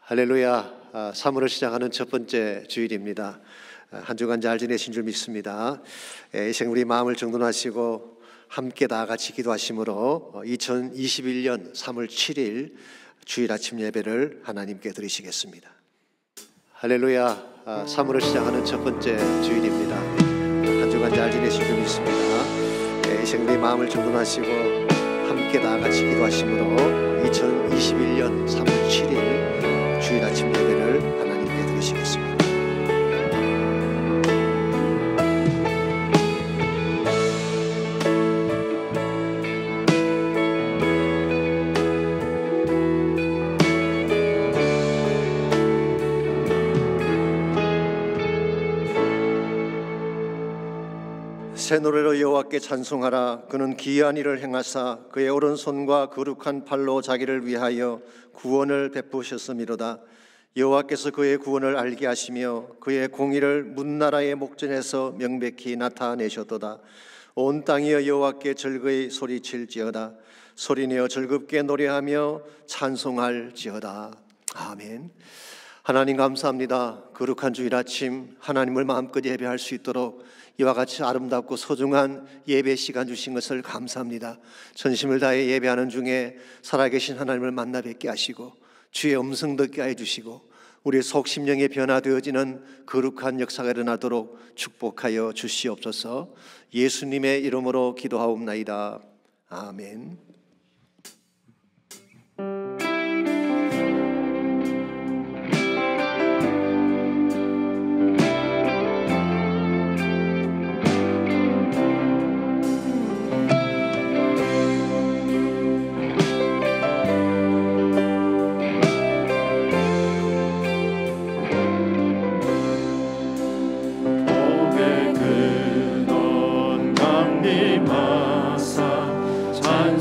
할렐루야. 3월을 시작하는 첫 번째 주일입니다. 한 주간 잘 지내신 줄 믿습니다. 이 시간 우리 마음을 정돈하시고 함께 다 같이 기도하심으로 2021년 3월 7일 주일 아침 예배를 하나님께 드리시겠습니다. 할렐루야. 3월을 시작하는 첫 번째 주일입니다. 한 주간 잘 지내신 줄 믿습니다. 이 시간 우리 마음을 정돈하시고 함께 다 같이 기도하심으로 2021년 3월 7일 주일 아침 예배를 하나님께 드리시겠습니다. 새 노래로 여호와께 찬송하라. 그는 기이한 일을 행하사 그의 오른손과 거룩한 팔로 자기를 위하여 구원을 베푸셨음이로다. 여호와께서 그의 구원을 알게 하시며 그의 공의를 문나라의 목전에서 명백히 나타내셨도다. 온 땅이여 여호와께 즐거이 소리칠지어다. 소리내어 즐겁게 노래하며 찬송할지어다. 아멘. 하나님 감사합니다. 거룩한 주일 아침 하나님을 마음껏 예배할 수 있도록 이와 같이 아름답고 소중한 예배 시간 주신 것을 감사합니다. 전심을 다해 예배하는 중에 살아계신 하나님을 만나 뵙게 하시고 주의 음성 듣게 해주시고 우리의 속 심령에 변화되어지는 거룩한 역사가 일어나도록 축복하여 주시옵소서. 예수님의 이름으로 기도하옵나이다. 아멘.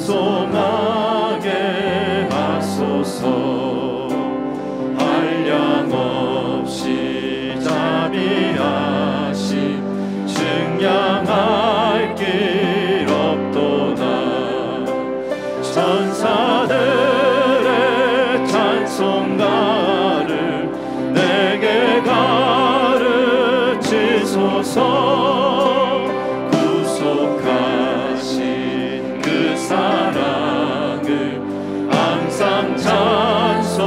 찬송하게 하소서. 한량없이 자비하심 증량할 길 없도다. 천사들의 찬송가를 내게 가르치소서. 사랑을 항상 찬송합니다.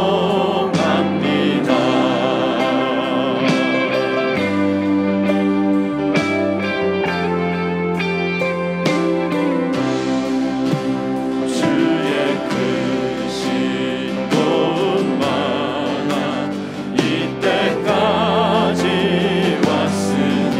주의 크신 도움만아 이때까지 왔으니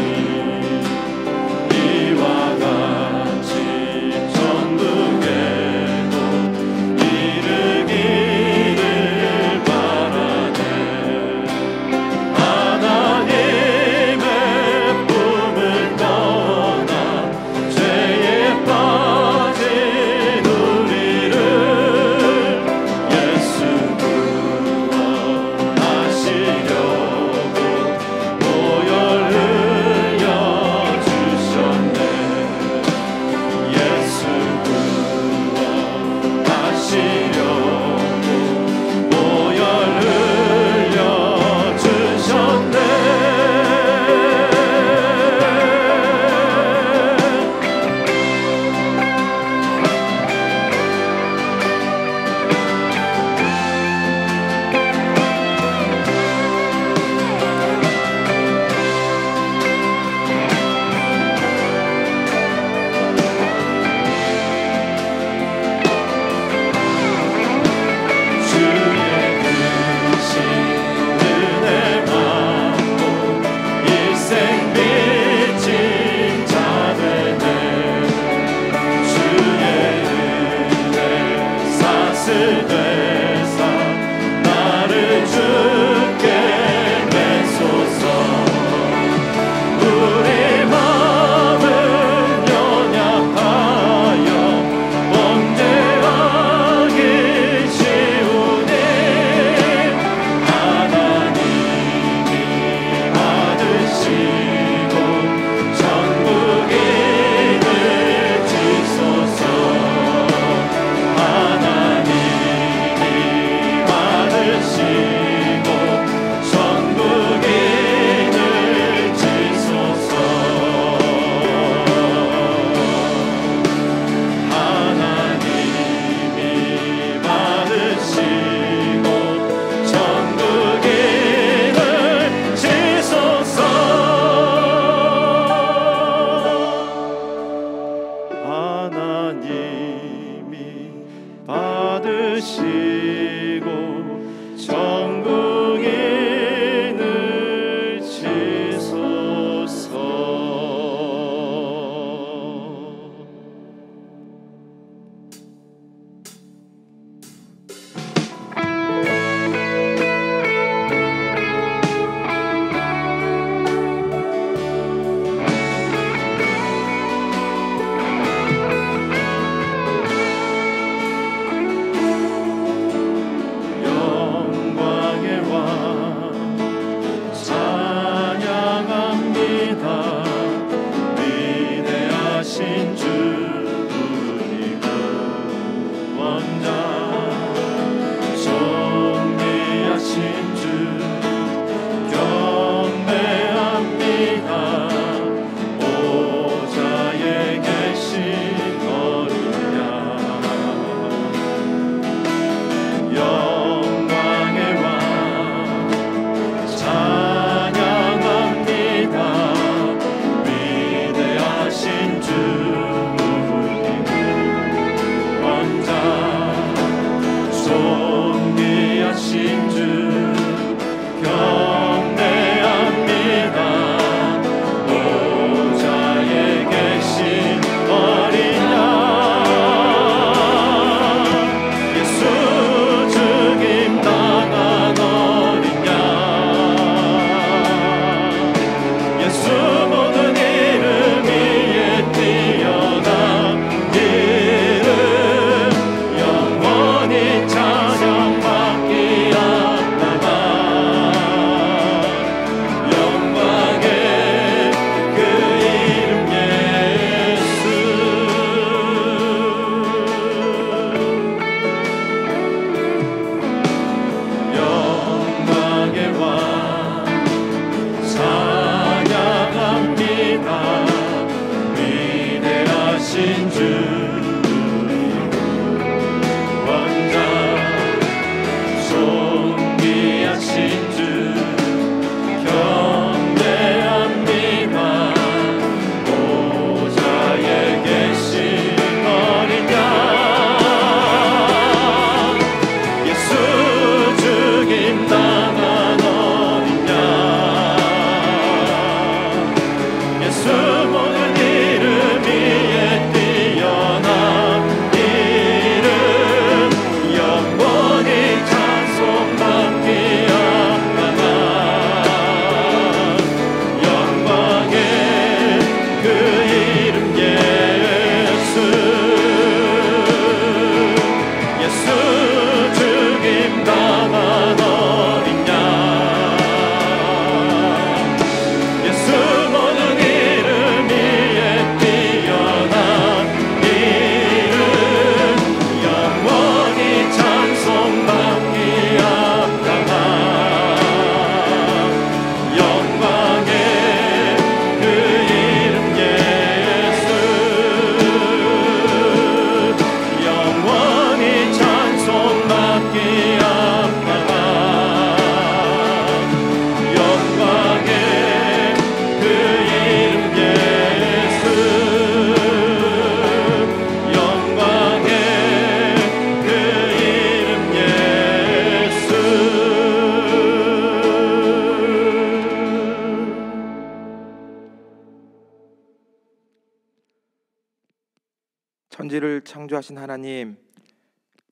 천지를 창조하신 하나님,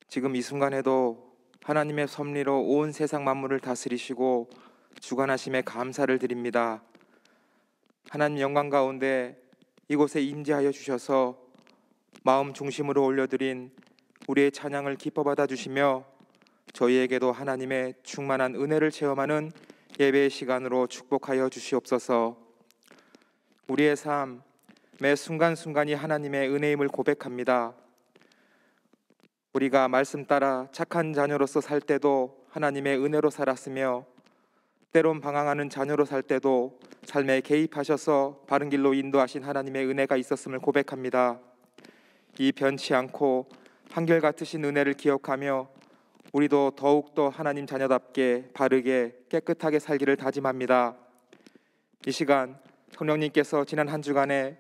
지금 이 순간에도 하나님의 섭리로 온 세상 만물을 다스리시고 주관하심에 감사를 드립니다. 하나님 영광 가운데 이곳에 임재하여 주셔서 마음 중심으로 올려드린 우리의 찬양을 기뻐 받아주시며 저희에게도 하나님의 충만한 은혜를 체험하는 예배의 시간으로 축복하여 주시옵소서. 우리의 삶, 매 순간순간이 하나님의 은혜임을 고백합니다. 우리가 말씀 따라 착한 자녀로서 살 때도 하나님의 은혜로 살았으며 때론 방황하는 자녀로 살 때도 삶에 개입하셔서 바른 길로 인도하신 하나님의 은혜가 있었음을 고백합니다. 이 변치 않고 한결같으신 은혜를 기억하며 우리도 더욱더 하나님 자녀답게 바르게 깨끗하게 살기를 다짐합니다. 이 시간 성령님께서 지난 한 주간에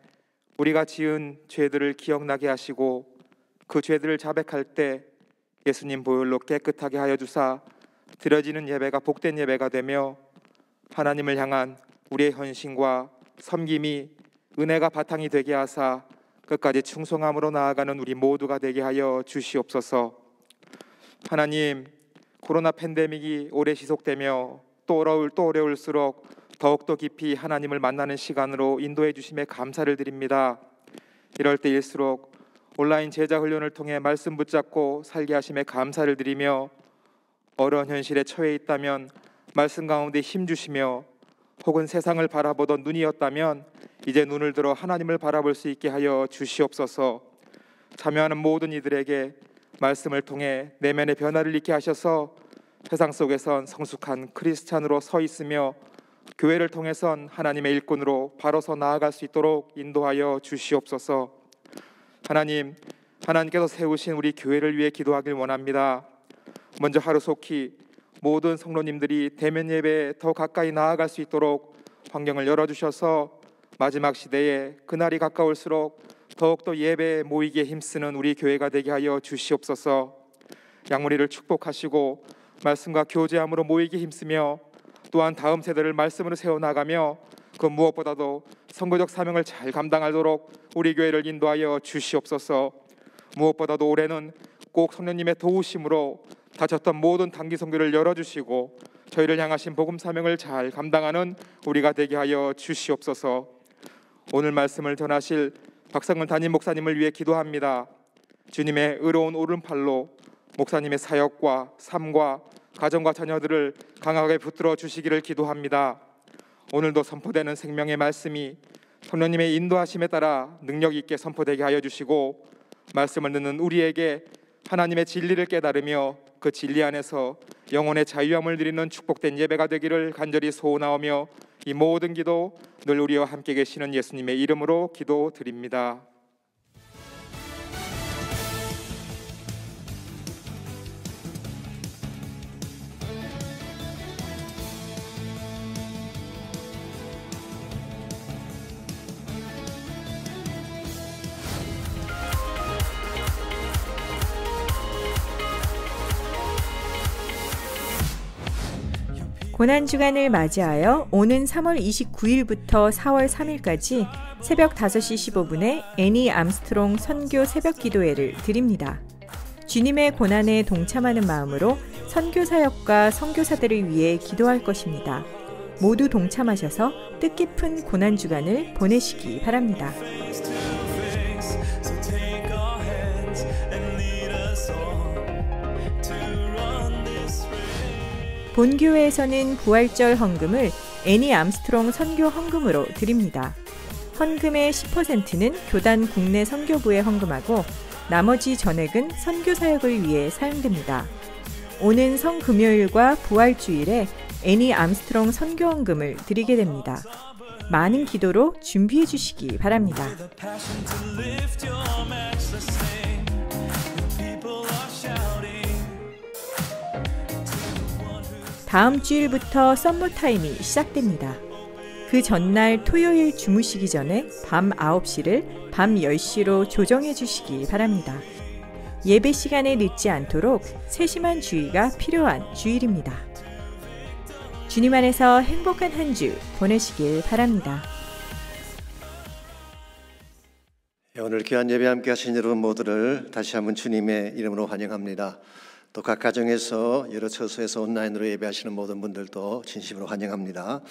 우리가 지은 죄들을 기억나게 하시고 그 죄들을 자백할 때 예수님 보혈로 깨끗하게 하여 주사 드려지는 예배가 복된 예배가 되며 하나님을 향한 우리의 헌신과 섬김이 은혜가 바탕이 되게 하사 끝까지 충성함으로 나아가는 우리 모두가 되게 하여 주시옵소서. 하나님, 코로나 팬데믹이 오래 지속되며 또 어려울수록 더욱더 깊이 하나님을 만나는 시간으로 인도해 주심에 감사를 드립니다. 이럴 때일수록 온라인 제자 훈련을 통해 말씀 붙잡고 살게 하심에 감사를 드리며 어려운 현실에 처해 있다면 말씀 가운데 힘주시며 혹은 세상을 바라보던 눈이었다면 이제 눈을 들어 하나님을 바라볼 수 있게 하여 주시옵소서. 참여하는 모든 이들에게 말씀을 통해 내면의 변화를 있게 하셔서 세상 속에선 성숙한 크리스찬으로 서 있으며 교회를 통해선 하나님의 일꾼으로 바로서 나아갈 수 있도록 인도하여 주시옵소서. 하나님, 하나님께서 세우신 우리 교회를 위해 기도하길 원합니다. 먼저 하루속히 모든 성도님들이 대면 예배에 더 가까이 나아갈 수 있도록 환경을 열어주셔서 마지막 시대에 그날이 가까울수록 더욱더 예배에 모이기에 힘쓰는 우리 교회가 되게 하여 주시옵소서. 양무리를 축복하시고 말씀과 교제함으로 모이기 힘쓰며 또한 다음 세대를 말씀으로 세워나가며 그 무엇보다도 선교적 사명을 잘 감당하도록 우리 교회를 인도하여 주시옵소서. 무엇보다도 올해는 꼭 성령님의 도우심으로 다쳤던 모든 단기 선교를 열어주시고 저희를 향하신 복음 사명을 잘 감당하는 우리가 되게 하여 주시옵소서. 오늘 말씀을 전하실 박상근 담임 목사님을 위해 기도합니다. 주님의 의로운 오른팔로 목사님의 사역과 삶과 가정과 자녀들을 강하게 붙들어 주시기를 기도합니다. 오늘도 선포되는 생명의 말씀이 성령님의 인도하심에 따라 능력 있게 선포되게 하여 주시고 말씀을 듣는 우리에게 하나님의 진리를 깨달으며 그 진리 안에서 영혼의 자유함을 누리는 축복된 예배가 되기를 간절히 소원하오며 이 모든 기도 늘 우리와 함께 계시는 예수님의 이름으로 기도드립니다. 고난주간을 맞이하여 오는 3월 29일부터 4월 3일까지 새벽 5시 15분에 애니 암스트롱 선교 새벽 기도회를 드립니다. 주님의 고난에 동참하는 마음으로 선교사역과 선교사들을 위해 기도할 것입니다. 모두 동참하셔서 뜻깊은 고난주간을 보내시기 바랍니다. 본교회에서는 부활절 헌금을 애니 암스트롱 선교 헌금으로 드립니다. 헌금의 10%는 교단 국내 선교부에 헌금하고 나머지 전액은 선교사역을 위해 사용됩니다. 오는 성금요일과 부활주일에 애니 암스트롱 선교 헌금을 드리게 됩니다. 많은 기도로 준비해 주시기 바랍니다. 다음 주일부터 썸머타임이 시작됩니다. 그 전날 토요일 주무시기 전에 밤 9시를 밤 10시로 조정해 주시기 바랍니다. 예배 시간에 늦지 않도록 세심한 주의가 필요한 주일입니다. 주님 안에서 행복한 한 주 보내시길 바랍니다. 오늘 귀한 예배 함께 하신 여러분 모두를 다시 한번 주님의 이름으로 환영합니다. 또 각 가정에서 여러 처소에서 온라인으로 예배하시는 모든 분들도 진심으로 환영합니다.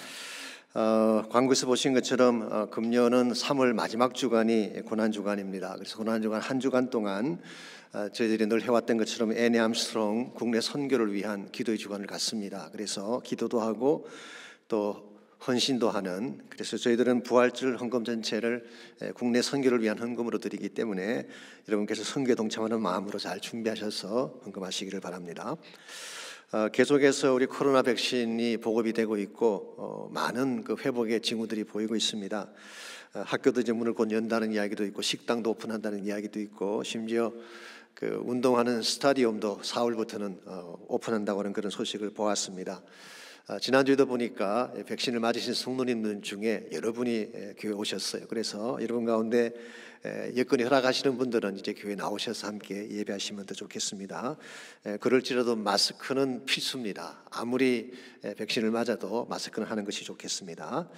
광고에서 보신 것처럼 금년은 3월 마지막 주간이 고난주간입니다. 그래서 고난주간 한 주간 동안 저희들이 늘 해왔던 것처럼 애니 암스트롱 국내 선교를 위한 기도의 주간을 갖습니다. 그래서 기도도 하고 또 헌신도 하는, 그래서 저희들은 부활절 헌금 전체를 국내 선교를 위한 헌금으로 드리기 때문에 여러분께서 선교에 동참하는 마음으로 잘 준비하셔서 헌금하시기를 바랍니다. 계속해서 우리 코로나 백신이 보급이 되고 있고 많은 그 회복의 징후들이 보이고 있습니다. 학교도 이제 문을 곧 연다는 이야기도 있고 식당도 오픈한다는 이야기도 있고 심지어 그 운동하는 스타디움도 4월부터는 오픈한다고 하는 그런 소식을 보았습니다. 지난주에도 보니까 백신을 맞으신 성도님들 중에 여러분이 교회 오셨어요. 그래서 여러분 가운데 여건이 허락하시는 분들은 이제 교회 나오셔서 함께 예배하시면 더 좋겠습니다. 그럴지라도 마스크는 필수입니다. 아무리 백신을 맞아도 마스크는 하는 것이 좋겠습니다.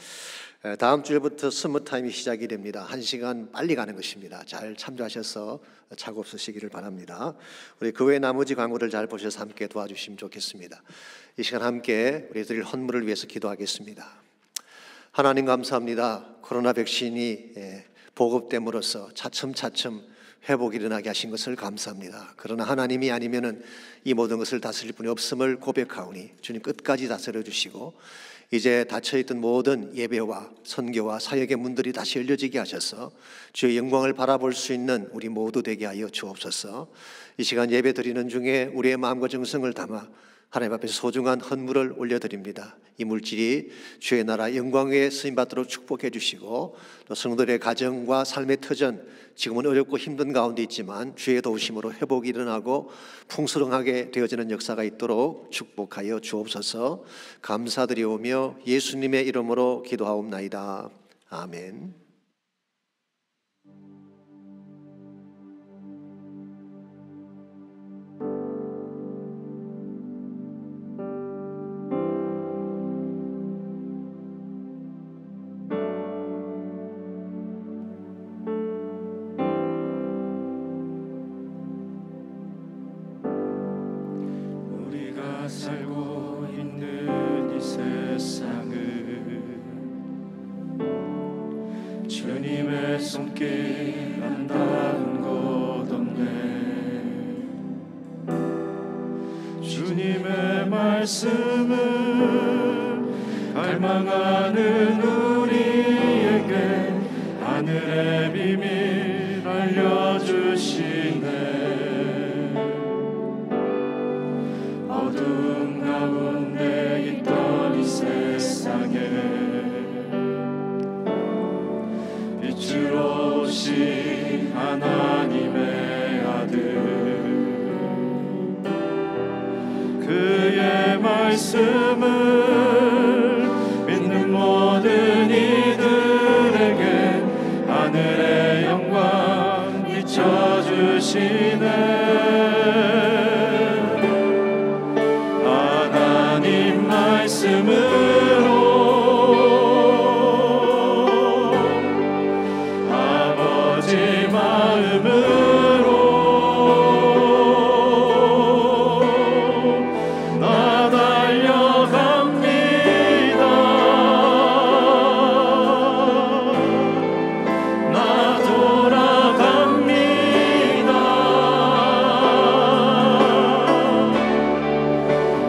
다음 주부터 서머타임이 시작이 됩니다. 1시간 빨리 가는 것입니다. 잘 참조하셔서 착오 없으시기를 바랍니다. 우리 그 외 나머지 광고를 잘 보셔서 함께 도와주시면 좋겠습니다. 이 시간 함께 우리 드릴 헌물을 위해서 기도하겠습니다. 하나님 감사합니다. 코로나 백신이 보급됨으로써 차츰차츰 회복이 일어나게 하신 것을 감사합니다. 그러나 하나님이 아니면은 이 모든 것을 다스릴 분이 없음을 고백하오니 주님 끝까지 다스려 주시고 이제 닫혀있던 모든 예배와 선교와 사역의 문들이 다시 열려지게 하셔서 주의 영광을 바라볼 수 있는 우리 모두 되게 하여 주옵소서. 이 시간 예배 드리는 중에 우리의 마음과 정성을 담아 하나님 앞에 소중한 헌물을 올려드립니다. 이 물질이 주의 나라 영광에 쓰임받도록 축복해 주시고 또 성도들의 가정과 삶의 터전, 지금은 어렵고 힘든 가운데 있지만 주의 도우심으로 회복이 일어나고 풍성하게 되어지는 역사가 있도록 축복하여 주옵소서. 감사드리오며 예수님의 이름으로 기도하옵나이다. 아멘. 살고 있는 이 세상을 주님의 손길 안 닿은 곳 없네. 주님의 말씀을 갈망하는 우리에게 하늘의 비밀 알려주시네. 어두운 가운데 있던 이 세상에 빛으로 오신 하나님의 아들, 그의 말씀을 믿는 모든 이들에게 하늘의 영광 비춰주시네. 말씀으로 아버지 마음으로 나 달려갑니다. 나 돌아갑니다.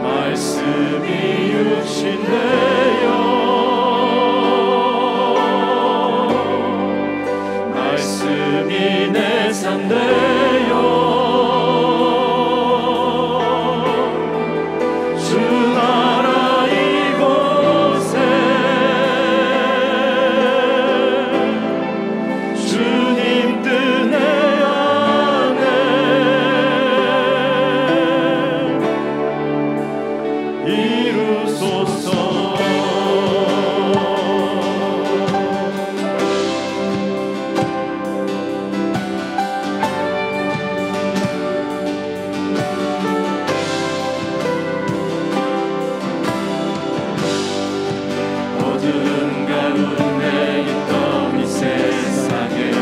말씀이 육신되어 말씀이 내 삶 되어 주 나라 이곳에 주님 뜻 내 안에 이루소서. 어두운 가운데 있던 이 세상에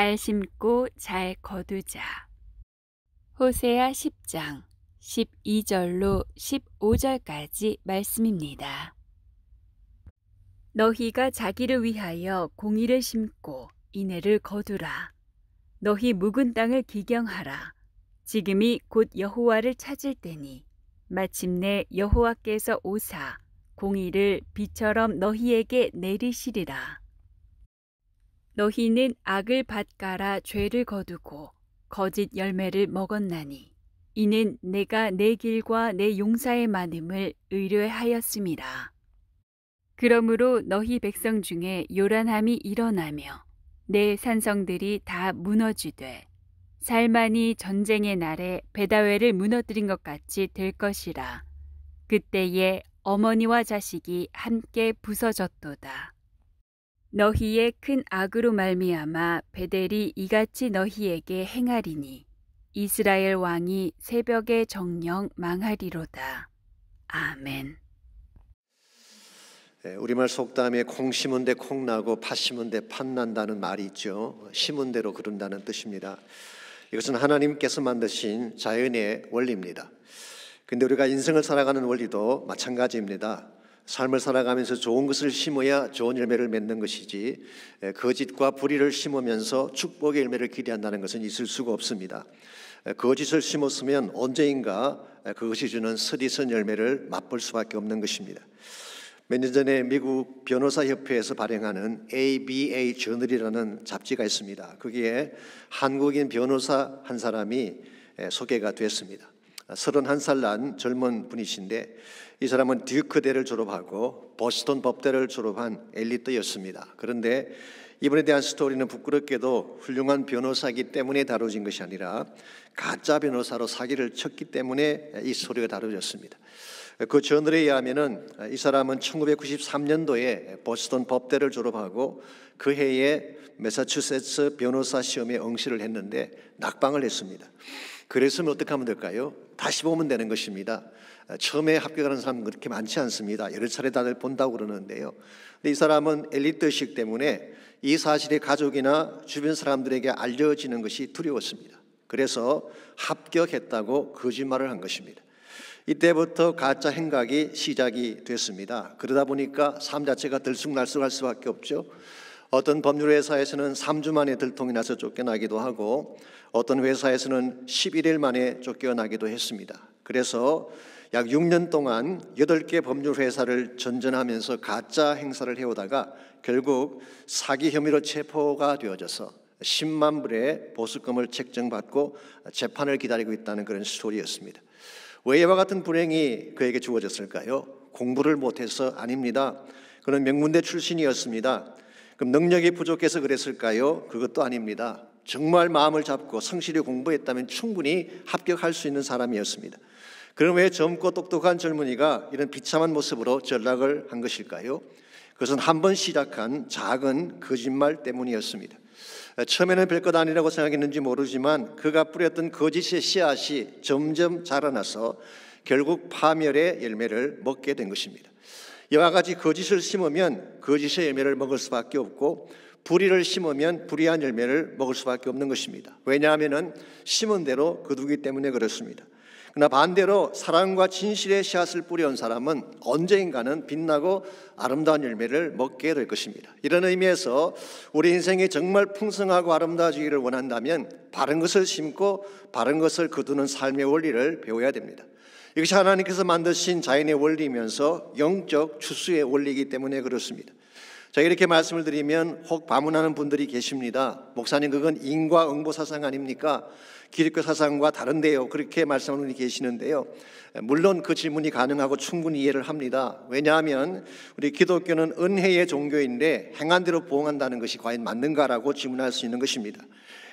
잘 심고 잘 거두자. 호세아 10장 12절로 15절까지 말씀입니다. 너희가 자기를 위하여 공의를 심고 인애를 거두라. 너희 묵은 땅을 기경하라. 지금이 곧 여호와를 찾을 때니 마침내 여호와께서 오사 공의를 비처럼 너희에게 내리시리라. 너희는 악을 밭가라 죄를 거두고 거짓 열매를 먹었나니 이는 내가 내 길과 내 용사의 많음을 의뢰하였음이라. 그러므로 너희 백성 중에 요란함이 일어나며 내 산성들이 다 무너지되 살만이 전쟁의 날에 베다웨를 무너뜨린 것 같이 될 것이라. 그때에 어머니와 자식이 함께 부서졌도다. 너희의 큰 악으로 말미암아 베델이 이같이 너희에게 행하리니 이스라엘 왕이 새벽에 정령 망하리로다. 아멘. 우리말 속담에 콩 심은 데 콩 나고 팥 심은 데 팥 난다는 말이 있죠. 심은 대로 그른다는 뜻입니다. 이것은 하나님께서 만드신 자연의 원리입니다. 근데 우리가 인생을 살아가는 원리도 마찬가지입니다. 삶을 살아가면서 좋은 것을 심어야 좋은 열매를 맺는 것이지 거짓과 불의를 심으면서 축복의 열매를 기대한다는 것은 있을 수가 없습니다. 거짓을 심었으면 언제인가 그것이 주는 스리선 열매를 맛볼 수밖에 없는 것입니다. 몇 년 전에 미국 변호사협회에서 발행하는 ABA 저널이라는 잡지가 있습니다. 거기에 한국인 변호사 한 사람이 소개가 됐습니다. 31살 난 젊은 분이신데 이 사람은 듀크대를 졸업하고 보스턴 법대를 졸업한 엘리트였습니다. 그런데 이분에 대한 스토리는 부끄럽게도 훌륭한 변호사이기 때문에 다뤄진 것이 아니라 가짜 변호사로 사기를 쳤기 때문에 이 스토리가 다뤄졌습니다. 그 저널에 의하면은 이 사람은 1993년도에 보스턴 법대를 졸업하고 그 해에 매사추세츠 변호사 시험에 응시를 했는데 낙방을 했습니다. 그랬으면 어떻게 하면 될까요? 다시 보면 되는 것입니다. 처음에 합격하는 사람은 그렇게 많지 않습니다. 여러 차례 다들 본다고 그러는데요. 근데 이 사람은 엘리트식 때문에 이 사실이 가족이나 주변 사람들에게 알려지는 것이 두려웠습니다. 그래서 합격했다고 거짓말을 한 것입니다. 이때부터 가짜 행각이 시작이 됐습니다. 그러다 보니까 삶 자체가 들쑥날쑥할 수밖에 없죠. 어떤 법률회사에서는 3주 만에 들통이 나서 쫓겨나기도 하고 어떤 회사에서는 11일 만에 쫓겨나기도 했습니다. 그래서 약 6년 동안 8개 법률회사를 전전하면서 가짜 행사를 해오다가 결국 사기 혐의로 체포가 되어져서 10만 불의 보수금을 책정받고 재판을 기다리고 있다는 그런 스토리였습니다. 왜 이와 같은 불행이 그에게 주어졌을까요? 공부를 못해서 아닙니다. 그는 명문대 출신이었습니다. 그럼 능력이 부족해서 그랬을까요? 그것도 아닙니다. 정말 마음을 잡고 성실히 공부했다면 충분히 합격할 수 있는 사람이었습니다. 그럼 왜 젊고 똑똑한 젊은이가 이런 비참한 모습으로 전락을 한 것일까요? 그것은 한 번 시작한 작은 거짓말 때문이었습니다. 처음에는 별것 아니라고 생각했는지 모르지만 그가 뿌렸던 거짓의 씨앗이 점점 자라나서 결국 파멸의 열매를 먹게 된 것입니다. 이와 같이 거짓을 심으면 거짓의 열매를 먹을 수밖에 없고 불의를 심으면 불의한 열매를 먹을 수밖에 없는 것입니다. 왜냐하면 심은 대로 거두기 때문에 그렇습니다. 그러나 반대로 사랑과 진실의 씨앗을 뿌려온 사람은 언젠가는 빛나고 아름다운 열매를 먹게 될 것입니다. 이런 의미에서 우리 인생이 정말 풍성하고 아름다워지기를 원한다면 바른 것을 심고 바른 것을 거두는 삶의 원리를 배워야 됩니다. 이것이 하나님께서 만드신 자연의 원리이면서 영적 추수의 원리이기 때문에 그렇습니다. 자, 이렇게 말씀을 드리면 혹 반문하는 분들이 계십니다. 목사님, 그건 인과응보 사상 아닙니까? 기독교 사상과 다른데요. 그렇게 말씀하는 분이 계시는데요. 물론 그 질문이 가능하고 충분히 이해를 합니다. 왜냐하면 우리 기독교는 은혜의 종교인데 행한 대로 보응한다는 것이 과연 맞는가라고 질문할 수 있는 것입니다.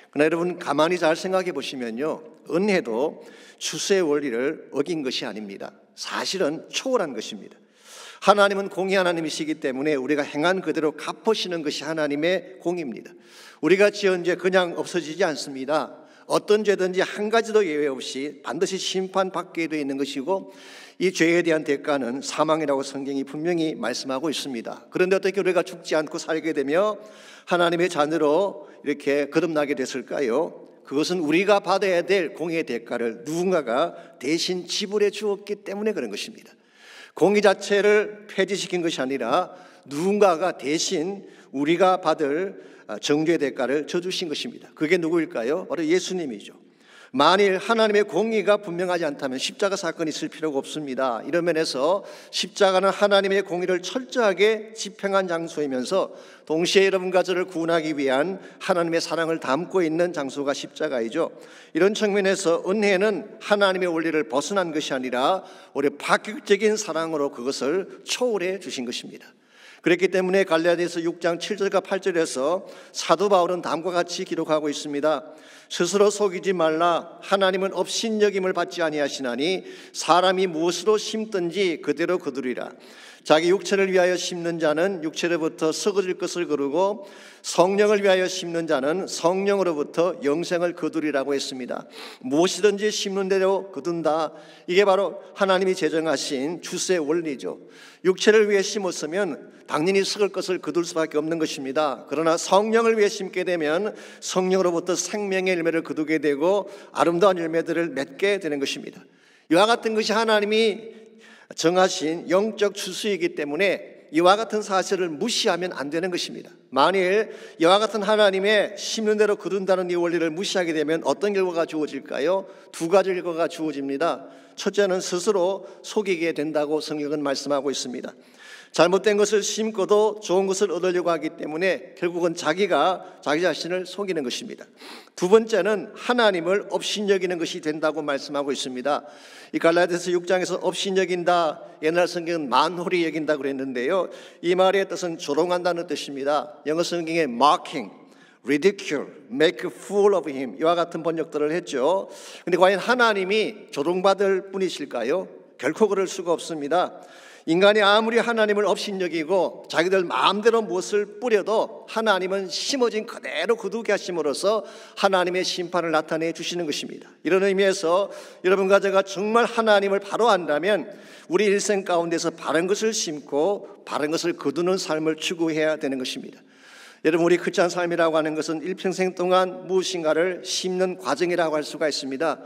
그러나 여러분 가만히 잘 생각해 보시면요, 은혜도 추수의 원리를 어긴 것이 아닙니다. 사실은 초월한 것입니다. 하나님은 공의 하나님이시기 때문에 우리가 행한 그대로 갚으시는 것이 하나님의 공입니다. 우리가 지은 죄 그냥 없어지지 않습니다. 어떤 죄든지 한 가지도 예외 없이 반드시 심판받게 되어 있는 것이고 이 죄에 대한 대가는 사망이라고 성경이 분명히 말씀하고 있습니다. 그런데 어떻게 우리가 죽지 않고 살게 되며 하나님의 자녀로 이렇게 거듭나게 됐을까요? 그것은 우리가 받아야 될 공의 대가를 누군가가 대신 지불해 주었기 때문에 그런 것입니다. 공의 자체를 폐지시킨 것이 아니라 누군가가 대신 우리가 받을 정죄의 대가를 져주신 것입니다. 그게 누구일까요? 바로 예수님이죠. 만일 하나님의 공의가 분명하지 않다면 십자가 사건이 있을 필요가 없습니다. 이런 면에서 십자가는 하나님의 공의를 철저하게 집행한 장소이면서 동시에 여러분과 저를 구원하기 위한 하나님의 사랑을 담고 있는 장소가 십자가이죠. 이런 측면에서 은혜는 하나님의 원리를 벗어난 것이 아니라 우리의 파격적인 사랑으로 그것을 초월해 주신 것입니다. 그렇기 때문에 갈라디아서 6장 7절과 8절에서 사도 바울은 다음과 같이 기록하고 있습니다. 스스로 속이지 말라. 하나님은 업신여김을 받지 아니하시나니 사람이 무엇으로 심든지 그대로 거두리라. 자기 육체를 위하여 심는 자는 육체로부터 썩어질 것을 거두고 성령을 위하여 심는 자는 성령으로부터 영생을 거두리라고 했습니다. 무엇이든지 심는 대로 거둔다. 이게 바로 하나님이 제정하신 주세의 원리죠. 육체를 위해 심었으면 당연히 썩을 것을 거둘 수밖에 없는 것입니다. 그러나 성령을 위해 심게 되면 성령으로부터 생명의 열매를 거두게 되고 아름다운 열매들을 맺게 되는 것입니다. 이와 같은 것이 하나님이 정하신 영적 추수이기 때문에 이와 같은 사실을 무시하면 안 되는 것입니다. 만일 이와 같은 하나님의 심는 대로 거둔다는 이 원리를 무시하게 되면 어떤 결과가 주어질까요? 두 가지 결과가 주어집니다. 첫째는 스스로 속이게 된다고 성경은 말씀하고 있습니다. 잘못된 것을 심고도 좋은 것을 얻으려고 하기 때문에 결국은 자기가 자기 자신을 속이는 것입니다. 두 번째는 하나님을 업신여기는 것이 된다고 말씀하고 있습니다. 이 갈라디아서 6장에서 업신여긴다, 옛날 성경은 만홀히 여긴다 그랬는데요, 이 말의 뜻은 조롱한다는 뜻입니다. 영어 성경에 mocking, ridicule, make a fool of him 이와 같은 번역들을 했죠. 그런데 과연 하나님이 조롱받을 분이실까요? 결코 그럴 수가 없습니다. 인간이 아무리 하나님을 업신여기고 자기들 마음대로 무엇을 뿌려도 하나님은 심어진 그대로 거두게 하심으로써 하나님의 심판을 나타내 주시는 것입니다. 이런 의미에서 여러분과 제가 정말 하나님을 바로 안다면 우리 일생 가운데서 바른 것을 심고 바른 것을 거두는 삶을 추구해야 되는 것입니다. 여러분, 우리 크리스찬 삶이라고 하는 것은 일평생 동안 무엇인가를 심는 과정이라고 할 수가 있습니다.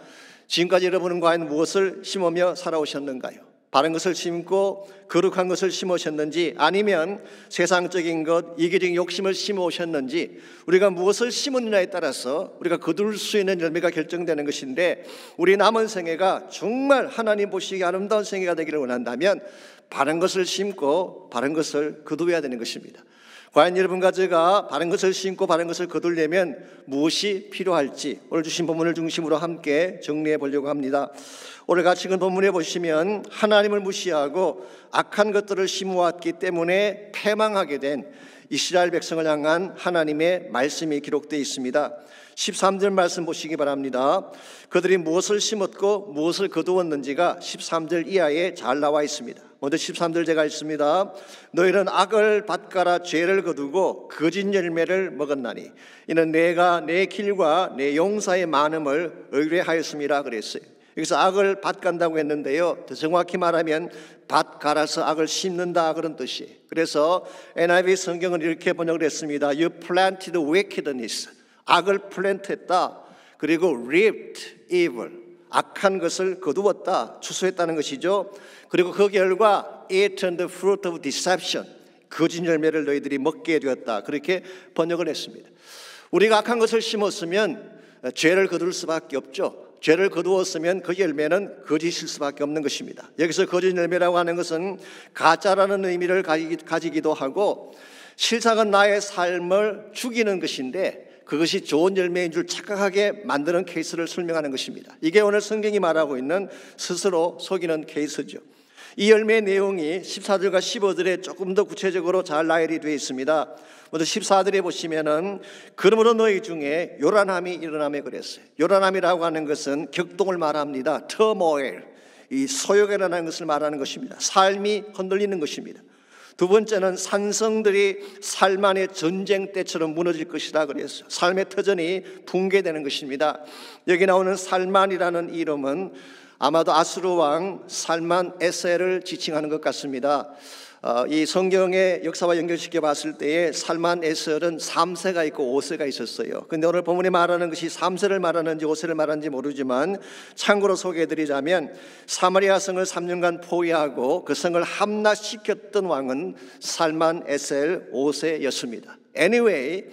지금까지 여러분은 과연 무엇을 심으며 살아오셨는가요? 바른 것을 심고 거룩한 것을 심으셨는지, 아니면 세상적인 것, 이기적인 욕심을 심으셨는지, 우리가 무엇을 심었느냐에 따라서 우리가 거둘 수 있는 열매가 결정되는 것인데, 우리 남은 생애가 정말 하나님 보시기에 아름다운 생애가 되기를 원한다면 바른 것을 심고 바른 것을 거두어야 되는 것입니다. 과연 여러분과 제가 바른 것을 심고 바른 것을 거두려면 무엇이 필요할지 오늘 주신 본문을 중심으로 함께 정리해 보려고 합니다. 오늘 같이 읽은 본문에 보시면 하나님을 무시하고 악한 것들을 심어왔기 때문에 패망하게 된 이스라엘 백성을 향한 하나님의 말씀이 기록되어 있습니다. 13절 말씀 보시기 바랍니다. 그들이 무엇을 심었고 무엇을 거두었는지가 13절 이하에 잘 나와 있습니다. 먼저 13절 제가 읽습니다. 너희는 악을 밭가라 죄를 거두고 거짓 열매를 먹었나니 이는 내가 내 길과 내 용사의 많음을 의뢰하였음이라 그랬어요. 여기서 악을 밭간다고 했는데요, 더 정확히 말하면 밭 갈아서 악을 심는다 그런 뜻이에요. 그래서 NIV 성경은 이렇게 번역을 했습니다. You planted wickedness, 악을 플랜트했다. 그리고 reaped evil, 악한 것을 거두었다, 추수했다는 것이죠. 그리고 그 결과 eaten the fruit of deception, 거짓 열매를 너희들이 먹게 되었다, 그렇게 번역을 했습니다. 우리가 악한 것을 심었으면 죄를 거둘 수밖에 없죠. 죄를 거두었으면 그 열매는 거짓일 수밖에 없는 것입니다. 여기서 거짓 열매라고 하는 것은 가짜라는 의미를 가지기도 하고, 실상은 나의 삶을 죽이는 것인데 그것이 좋은 열매인 줄 착각하게 만드는 케이스를 설명하는 것입니다. 이게 오늘 성경이 말하고 있는 스스로 속이는 케이스죠. 이 열매의 내용이 14절과 15절에 조금 더 구체적으로 잘 나열이 되어 있습니다. 먼저 14절에 보시면은 그러므로 너희 중에 요란함이 일어나며 그랬어요. 요란함이라고 하는 것은 격동을 말합니다. turmoil, 이 소요가 일어나는 것을 말하는 것입니다. 삶이 흔들리는 것입니다. 두 번째는 산성들이 살만의 전쟁 때처럼 무너질 것이다 그랬어요. 삶의 터전이 붕괴되는 것입니다. 여기 나오는 살만이라는 이름은 아마도 아수르 왕 살만 에셀을 지칭하는 것 같습니다. 이 성경의 역사와 연결시켜 봤을 때에 살만 에셀은 3세가 있고 5세가 있었어요. 근데 오늘 본문이 말하는 것이 3세를 말하는지 5세를 말하는지 모르지만 참고로 소개해드리자면 사마리아 성을 3년간 포위하고 그 성을 함락시켰던 왕은 살만 에셀 5세였습니다. Anyway,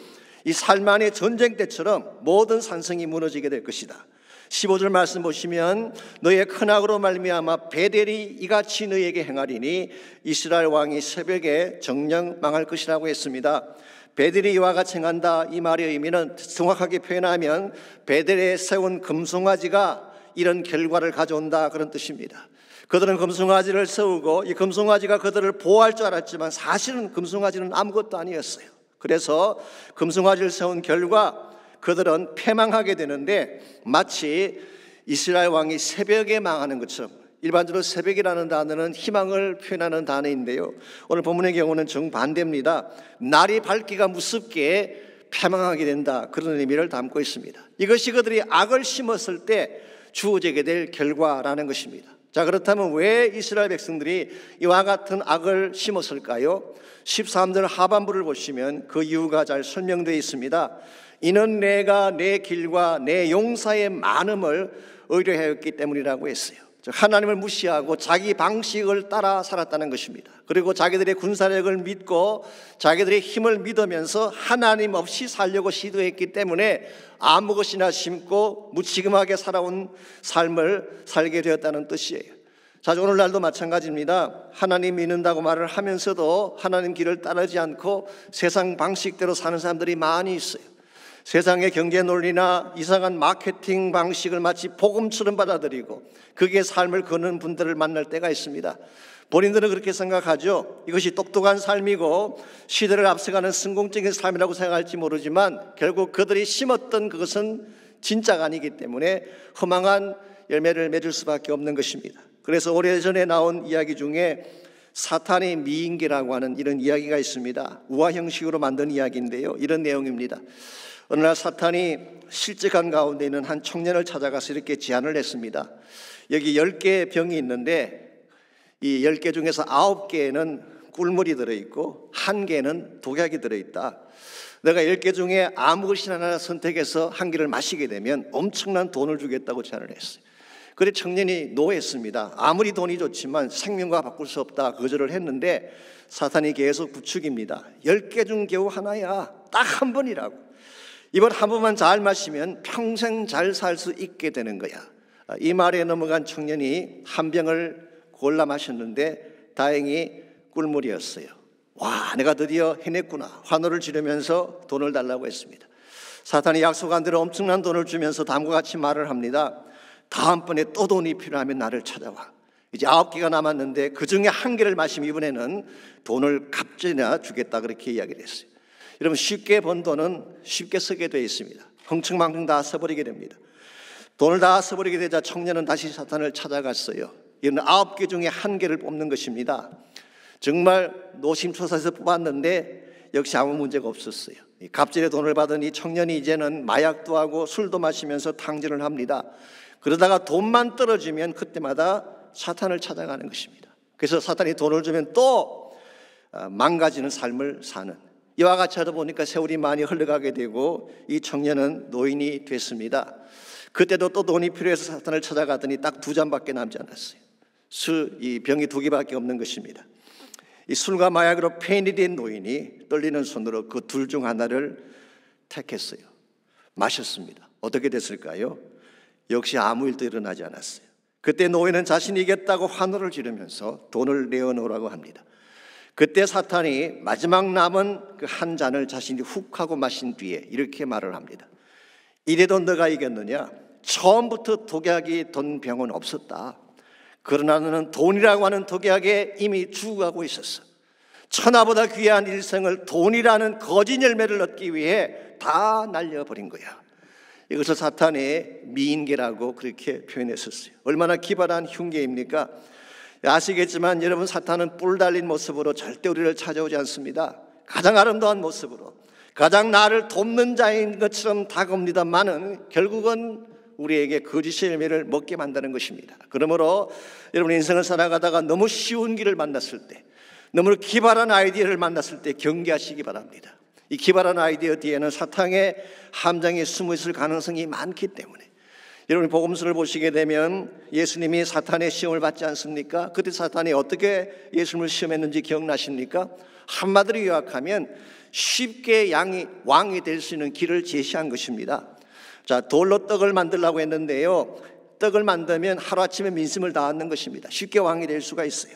이 살만의 전쟁 때처럼 모든 산성이 무너지게 될 것이다. 15절 말씀 보시면 너의 큰 악으로 말미암아 베델이 이같이 너에게 행하리니 이스라엘 왕이 새벽에 정령 망할 것이라고 했습니다. 베델이 이와 같이 행한다, 이 말의 의미는 정확하게 표현하면 베델에 세운 금송아지가 이런 결과를 가져온다, 그런 뜻입니다. 그들은 금송아지를 세우고 이 금송아지가 그들을 보호할 줄 알았지만 사실은 금송아지는 아무것도 아니었어요. 그래서 금송아지를 세운 결과 그들은 패망하게 되는데 마치 이스라엘 왕이 새벽에 망하는 것처럼, 일반적으로 새벽이라는 단어는 희망을 표현하는 단어인데요, 오늘 본문의 경우는 정반대입니다. 날이 밝기가 무섭게 패망하게 된다, 그런 의미를 담고 있습니다. 이것이 그들이 악을 심었을 때 주어지게 될 결과라는 것입니다. 자, 그렇다면 왜 이스라엘 백성들이 이와 같은 악을 심었을까요? 13절 하반부를 보시면 그 이유가 잘 설명되어 있습니다. 이는 내가 내 길과 내 용사의 많음을 의뢰하였기 때문이라고 했어요. 하나님을 무시하고 자기 방식을 따라 살았다는 것입니다. 그리고 자기들의 군사력을 믿고 자기들의 힘을 믿으면서 하나님 없이 살려고 시도했기 때문에 아무 것이나 심고 무책임하게 살아온 삶을 살게 되었다는 뜻이에요. 자, 오늘날도 마찬가지입니다. 하나님 믿는다고 말을 하면서도 하나님 길을 따르지 않고 세상 방식대로 사는 사람들이 많이 있어요. 세상의 경제 논리나 이상한 마케팅 방식을 마치 복음처럼 받아들이고 그게 삶을 거는 분들을 만날 때가 있습니다. 본인들은 그렇게 생각하죠. 이것이 똑똑한 삶이고 시대를 앞서가는 성공적인 삶이라고 생각할지 모르지만 결국 그들이 심었던 그것은 진짜가 아니기 때문에 허망한 열매를 맺을 수밖에 없는 것입니다. 그래서 오래전에 나온 이야기 중에 사탄의 미인계라고 하는 이런 이야기가 있습니다. 우화 형식으로 만든 이야기인데요, 이런 내용입니다. 어느 날 사탄이 실직한 가운데 있는 한 청년을 찾아가서 이렇게 제안을 했습니다. 여기 10개의 병이 있는데 이 10개 중에서 9개에는 꿀물이 들어있고 1개는 독약이 들어있다. 내가 10개 중에 아무 것이나 하나 선택해서 한 개를 마시게 되면 엄청난 돈을 주겠다고 제안을 했어요. 그래 청년이 노했습니다. 아무리 돈이 좋지만 생명과 바꿀 수 없다, 거절을 했는데 사탄이 계속 부추깁니다. 10개 중 겨우 하나야, 딱 한 번이라고. 이번 한 번만 잘 마시면 평생 잘 살 수 있게 되는 거야. 이 말에 넘어간 청년이 한 병을 골라 마셨는데 다행히 꿀물이었어요. 와, 내가 드디어 해냈구나. 환호를 지르면서 돈을 달라고 했습니다. 사탄이 약속한 대로 엄청난 돈을 주면서 다음과 같이 말을 합니다. 다음번에 또 돈이 필요하면 나를 찾아와. 이제 9개가 남았는데 그 중에 1개를 마시면 이번에는 돈을 값지나 주겠다, 그렇게 이야기를 했어요. 여러분, 쉽게 번 돈은 쉽게 쓰게 되어 있습니다. 흥청망청 다 써버리게 됩니다. 돈을 다 써버리게 되자 청년은 다시 사탄을 찾아갔어요. 이런 9개 중에 1개를 뽑는 것입니다. 정말 노심초사해서 뽑았는데 역시 아무 문제가 없었어요. 갑질의 돈을 받은 이 청년이 이제는 마약도 하고 술도 마시면서 탕진을 합니다. 그러다가 돈만 떨어지면 그때마다 사탄을 찾아가는 것입니다. 그래서 사탄이 돈을 주면 또 망가지는 삶을 사는, 이와 같이 하다 보니까 세월이 많이 흘러가게 되고 이 청년은 노인이 됐습니다. 그때도 또 돈이 필요해서 사탄을 찾아가더니 딱 2잔밖에 남지 않았어요. 이 병이 2개밖에 없는 것입니다. 이 술과 마약으로 폐인이 된 노인이 떨리는 손으로 그 둘 중 하나를 택했어요. 마셨습니다. 어떻게 됐을까요? 역시 아무 일도 일어나지 않았어요. 그때 노인은 자신이 이겼다고 환호를 지르면서 돈을 내어놓으라고 합니다. 그때 사탄이 마지막 남은 그 한 잔을 자신이 훅 하고 마신 뒤에 이렇게 말을 합니다. 이래도 너가 이겼느냐? 처음부터 독약이 든 병은 없었다. 그러나 너는 돈이라고 하는 독약에 이미 죽어가고 있었어. 천하보다 귀한 일생을 돈이라는 거짓 열매를 얻기 위해 다 날려버린 거야. 이것을 사탄의 미인계라고 그렇게 표현했었어요. 얼마나 기발한 흉계입니까? 아시겠지만 여러분, 사탄은 뿔 달린 모습으로 절대 우리를 찾아오지 않습니다. 가장 아름다운 모습으로, 가장 나를 돕는 자인 것처럼 다가옵니다만은 결국은 우리에게 거짓의 열매를 먹게 만드는 것입니다. 그러므로 여러분, 인생을 살아가다가 너무 쉬운 길을 만났을 때, 너무 기발한 아이디어를 만났을 때 경계하시기 바랍니다. 이 기발한 아이디어 뒤에는 사탄의 함정이 숨어 있을 가능성이 많기 때문에, 여러분 복음서를 보시게 되면 예수님이 사탄의 시험을 받지 않습니까? 그때 사탄이 어떻게 예수님을 시험했는지 기억나십니까? 한마디로 요약하면 쉽게 왕이 될 수 있는 길을 제시한 것입니다. 자, 돌로 떡을 만들려고 했는데요, 떡을 만들면 하루아침에 민심을 다 얻는 것입니다. 쉽게 왕이 될 수가 있어요.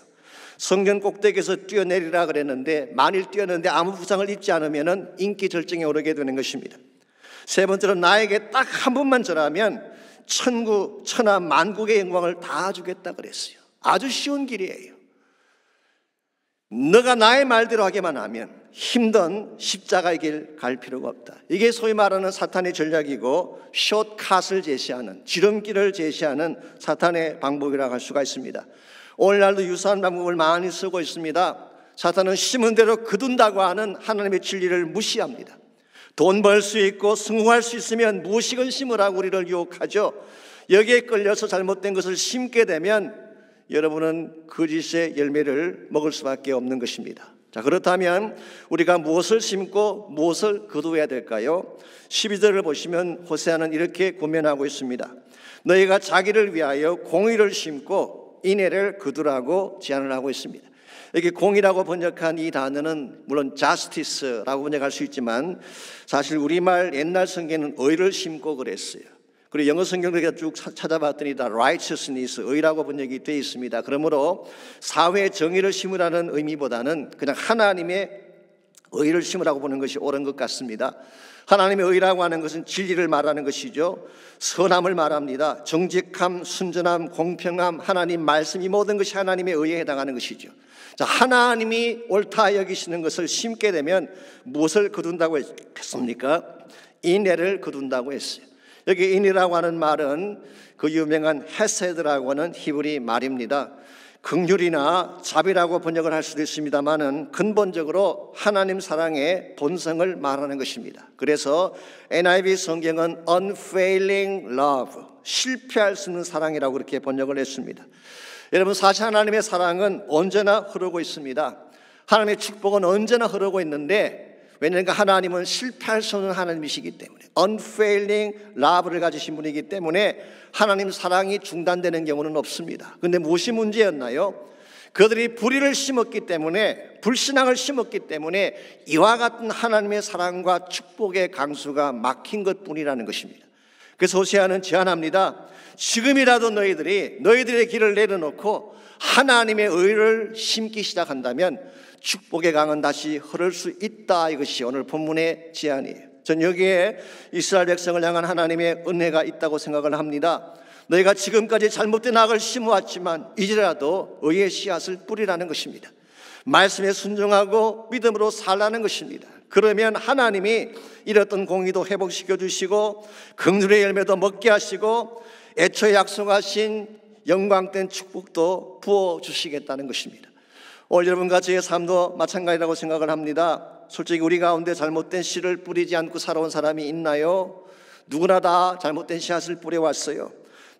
성전 꼭대기에서 뛰어내리라 그랬는데 만일 뛰어내는데 아무 부상을 입지 않으면 인기 절정에 오르게 되는 것입니다. 세 번째로, 나에게 딱 한 번만 절하면 천국, 천하, 만국의 영광을 다 주겠다 그랬어요. 아주 쉬운 길이에요. 너가 나의 말대로 하기만 하면 힘든 십자가의 길 갈 필요가 없다. 이게 소위 말하는 사탄의 전략이고, 숏컷을 제시하는, 지름길을 제시하는 사탄의 방법이라고 할 수가 있습니다. 오늘날도 유사한 방법을 많이 쓰고 있습니다. 사탄은 심은 대로 거둔다고 하는 하나님의 진리를 무시합니다. 돈 벌 수 있고 성공할 수 있으면 무엇이건 심으라고 우리를 유혹하죠. 여기에 끌려서 잘못된 것을 심게 되면 여러분은 거짓의 열매를 먹을 수밖에 없는 것입니다. 자, 그렇다면 우리가 무엇을 심고 무엇을 거두어야 될까요? 12절을 보시면 호세아는 이렇게 권면하고 있습니다. 너희가 자기를 위하여 공의를 심고 인애를 거두라고 제안을 하고 있습니다. 여기 공의라고 번역한 이 단어는 물론 justice라고 번역할 수 있지만 사실 우리말 옛날 성경에는 의를 심고 그랬어요. 그리고 영어 성경을 쭉 찾아봤더니 다 righteousness, 의라고 번역이 되어 있습니다. 그러므로 사회의 정의를 심으라는 의미보다는 그냥 하나님의 의를 심으라고 보는 것이 옳은 것 같습니다. 하나님의 의라고 하는 것은 진리를 말하는 것이죠. 선함을 말합니다. 정직함, 순전함, 공평함, 하나님 말씀, 이 모든 것이 하나님의 의에 해당하는 것이죠. 자, 하나님이 옳다 여기시는 것을 심게 되면 무엇을 거둔다고 했습니까? 인애를 거둔다고 했어요. 여기 인이라고 하는 말은 그 유명한 헤세드라고 하는 히브리 말입니다. 긍휼이나 자비라고 번역을 할 수도 있습니다만은 근본적으로 하나님 사랑의 본성을 말하는 것입니다. 그래서 NIV 성경은 unfailing love, 실패할 수 없는 사랑이라고 그렇게 번역을 했습니다. 여러분, 사실 하나님의 사랑은 언제나 흐르고 있습니다. 하나님의 축복은 언제나 흐르고 있는데, 왜냐하면 하나님은 실패할 수 없는 하나님이시기 때문에, unfailing love를 가지신 분이기 때문에 하나님 사랑이 중단되는 경우는 없습니다. 그런데 무엇이 문제였나요? 그들이 불의를 심었기 때문에, 불신앙을 심었기 때문에 이와 같은 하나님의 사랑과 축복의 강수가 막힌 것뿐이라는 것입니다. 그래서 호세아는 제안합니다. 지금이라도 너희들의 길을 내려놓고 하나님의 의를 심기 시작한다면 축복의 강은 다시 흐를 수 있다. 이것이 오늘 본문의 제안이에요. 전 여기에 이스라엘 백성을 향한 하나님의 은혜가 있다고 생각을 합니다. 너희가 지금까지 잘못된 악을 심어왔지만 이제라도 의의 씨앗을 뿌리라는 것입니다. 말씀에 순종하고 믿음으로 살라는 것입니다. 그러면 하나님이 잃었던 공의도 회복시켜 주시고 긍휼의 열매도 먹게 하시고 애초에 약속하신 영광된 축복도 부어주시겠다는 것입니다. 오늘 여러분과 저의 삶도 마찬가지라고 생각을 합니다. 솔직히 우리 가운데 잘못된 씨를 뿌리지 않고 살아온 사람이 있나요? 누구나 다 잘못된 씨앗을 뿌려왔어요.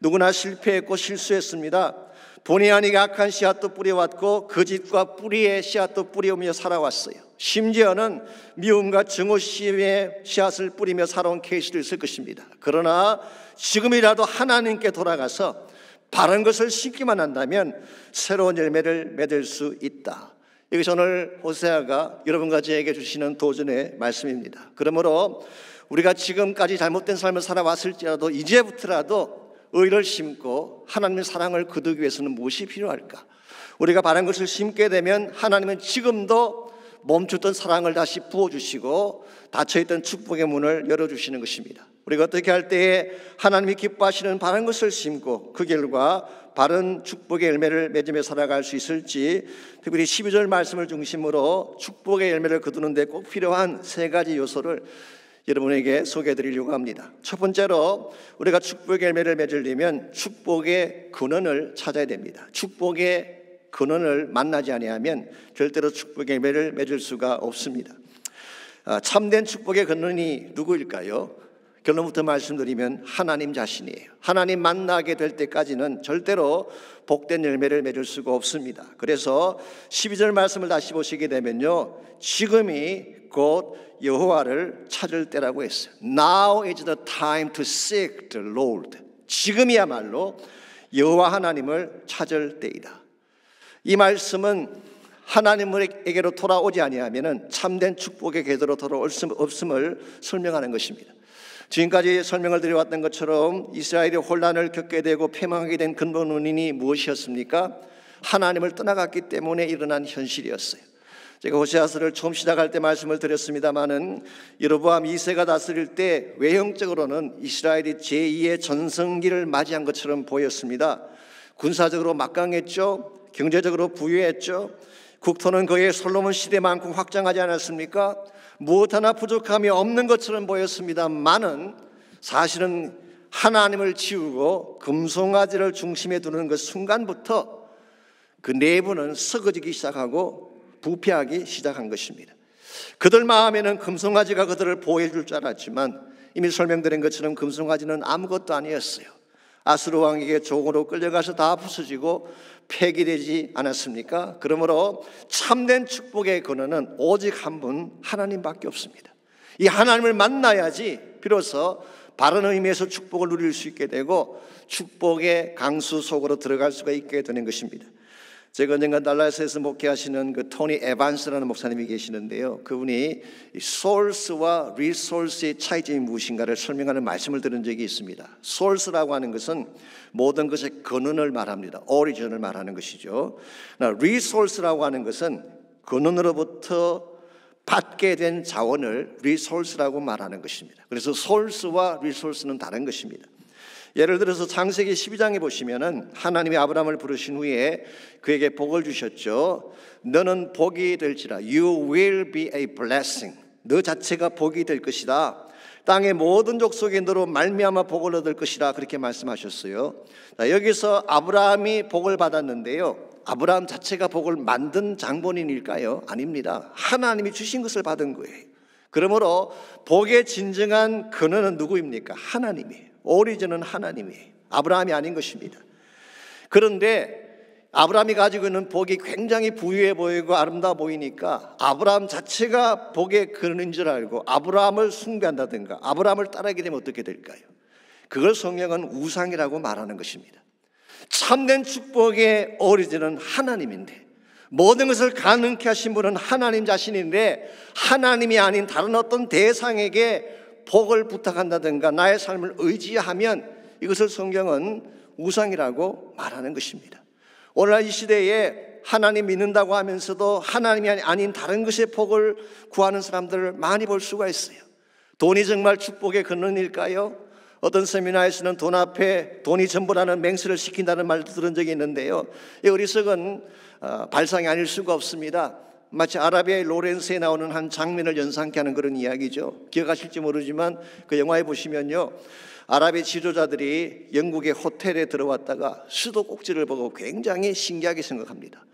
누구나 실패했고 실수했습니다. 본의 아니게 악한 씨앗도 뿌려왔고 거짓과 뿌리의 씨앗도 뿌리며 살아왔어요. 심지어는 미움과 증오심의 씨앗을 뿌리며 살아온 케이스도 있을 것입니다. 그러나 지금이라도 하나님께 돌아가서 바른 것을 심기만 한다면 새로운 열매를 맺을 수 있다. 이것이 오늘 호세아가 여러분과 저에게 주시는 도전의 말씀입니다. 그러므로 우리가 지금까지 잘못된 삶을 살아왔을지라도 이제부터라도 의를 심고 하나님의 사랑을 거두기 위해서는 무엇이 필요할까? 우리가 바른 것을 심게 되면 하나님은 지금도 멈췄던 사랑을 다시 부어주시고 닫혀있던 축복의 문을 열어주시는 것입니다. 우리가 어떻게 할 때에 하나님이 기뻐하시는 바른 것을 심고 그 결과 바른 축복의 열매를 맺으며 살아갈 수 있을지, 특별히 12절 말씀을 중심으로 축복의 열매를 거두는 데 꼭 필요한 세 가지 요소를 여러분에게 소개해 드리려고 합니다. 첫 번째로 우리가 축복의 열매를 맺으려면 축복의 근원을 찾아야 됩니다. 축복의 근원을 만나지 아니하면 절대로 축복의 열매를 맺을 수가 없습니다. 참된 축복의 근원이 누구일까요? 결론부터 말씀드리면 하나님 자신이에요. 하나님 만나게 될 때까지는 절대로 복된 열매를 맺을 수가 없습니다. 그래서 12절 말씀을 다시 보시게 되면요, 지금이 곧 여호와를 찾을 때라고 했어요. Now is the time to seek the Lord. 지금이야말로 여호와 하나님을 찾을 때이다. 이 말씀은 하나님에게로 돌아오지 아니하면 참된 축복의 궤도로 돌아올 수 없음을 설명하는 것입니다. 지금까지 설명을 드려왔던 것처럼 이스라엘이 혼란을 겪게 되고 패망하게 된 근본 원인이 무엇이었습니까? 하나님을 떠나갔기 때문에 일어난 현실이었어요. 제가 호세아서를 처음 시작할 때 말씀을 드렸습니다마는 여로보암 2세가 다스릴 때 외형적으로는 이스라엘이 제2의 전성기를 맞이한 것처럼 보였습니다. 군사적으로 막강했죠. 경제적으로 부유했죠. 국토는 거의 솔로몬 시대만큼 확장하지 않았습니까? 무엇 하나 부족함이 없는 것처럼 보였습니다만은 사실은 하나님을 지우고 금송아지를 중심에 두는 그 순간부터 그 내부는 썩어지기 시작하고 부패하기 시작한 것입니다. 그들 마음에는 금송아지가 그들을 보호해 줄 줄 알았지만 이미 설명드린 것처럼 금송아지는 아무것도 아니었어요. 아수르 왕에게 종으로 끌려가서 다 부서지고 폐기되지 않았습니까? 그러므로 참된 축복의 근원은 오직 한 분 하나님밖에 없습니다. 이 하나님을 만나야지 비로소 바른 의미에서 축복을 누릴 수 있게 되고 축복의 강수 속으로 들어갈 수가 있게 되는 것입니다. 제가 언젠가 달라스에서 목회하시는 그 토니 에반스라는 목사님이 계시는데요, 그분이 소스와 리소스의 차이점이 무엇인가를 설명하는 말씀을 들은 적이 있습니다. 소스라고 하는 것은 모든 것의 근원을 말합니다. 오리진을 말하는 것이죠. 리소스라고 하는 것은 근원으로부터 받게 된 자원을 리소스라고 말하는 것입니다. 그래서 소스와 리소스는 다른 것입니다. 예를 들어서 창세기 12장에 보시면은 하나님이 아브라함을 부르신 후에 그에게 복을 주셨죠. 너는 복이 될지라. You will be a blessing. 너 자체가 복이 될 것이다. 땅의 모든 족속이 너로 말미암아 복을 얻을 것이라 그렇게 말씀하셨어요. 여기서 아브라함이 복을 받았는데요, 아브라함 자체가 복을 만든 장본인일까요? 아닙니다. 하나님이 주신 것을 받은 거예요. 그러므로 복의 진정한 근원은 누구입니까? 하나님이에요. 오리진은 하나님이에요. 아브라함이 아닌 것입니다. 그런데 아브라함이 가지고 있는 복이 굉장히 부유해 보이고 아름다워 보이니까 아브라함 자체가 복의 근원인 줄 알고 아브라함을 숭배한다든가 아브라함을 따르게 되면 어떻게 될까요? 그걸 성경은 우상이라고 말하는 것입니다. 참된 축복의 오리진은 하나님인데, 모든 것을 가능케 하신 분은 하나님 자신인데 하나님이 아닌 다른 어떤 대상에게 복을 부탁한다든가 나의 삶을 의지하면 이것을 성경은 우상이라고 말하는 것입니다. 오늘날 이 시대에 하나님 믿는다고 하면서도 하나님이 아닌 다른 것의 복을 구하는 사람들을 많이 볼 수가 있어요. 돈이 정말 축복의 근원일까요? 어떤 세미나에서는 돈 앞에 돈이 전부라는 맹세를 시킨다는 말도 들은 적이 있는데요, 이 어리석은 발상이 아닐 수가 없습니다. 마치 아라비아의 로렌스에 나오는 한 장면을 연상케 하는 그런 이야기죠. 기억하실지 모르지만 그 영화에 보시면요, 아랍의 지도자들이 영국의 호텔에 들어왔다가 수도 꼭지를 보고 굉장히 신기하게 생각합니다.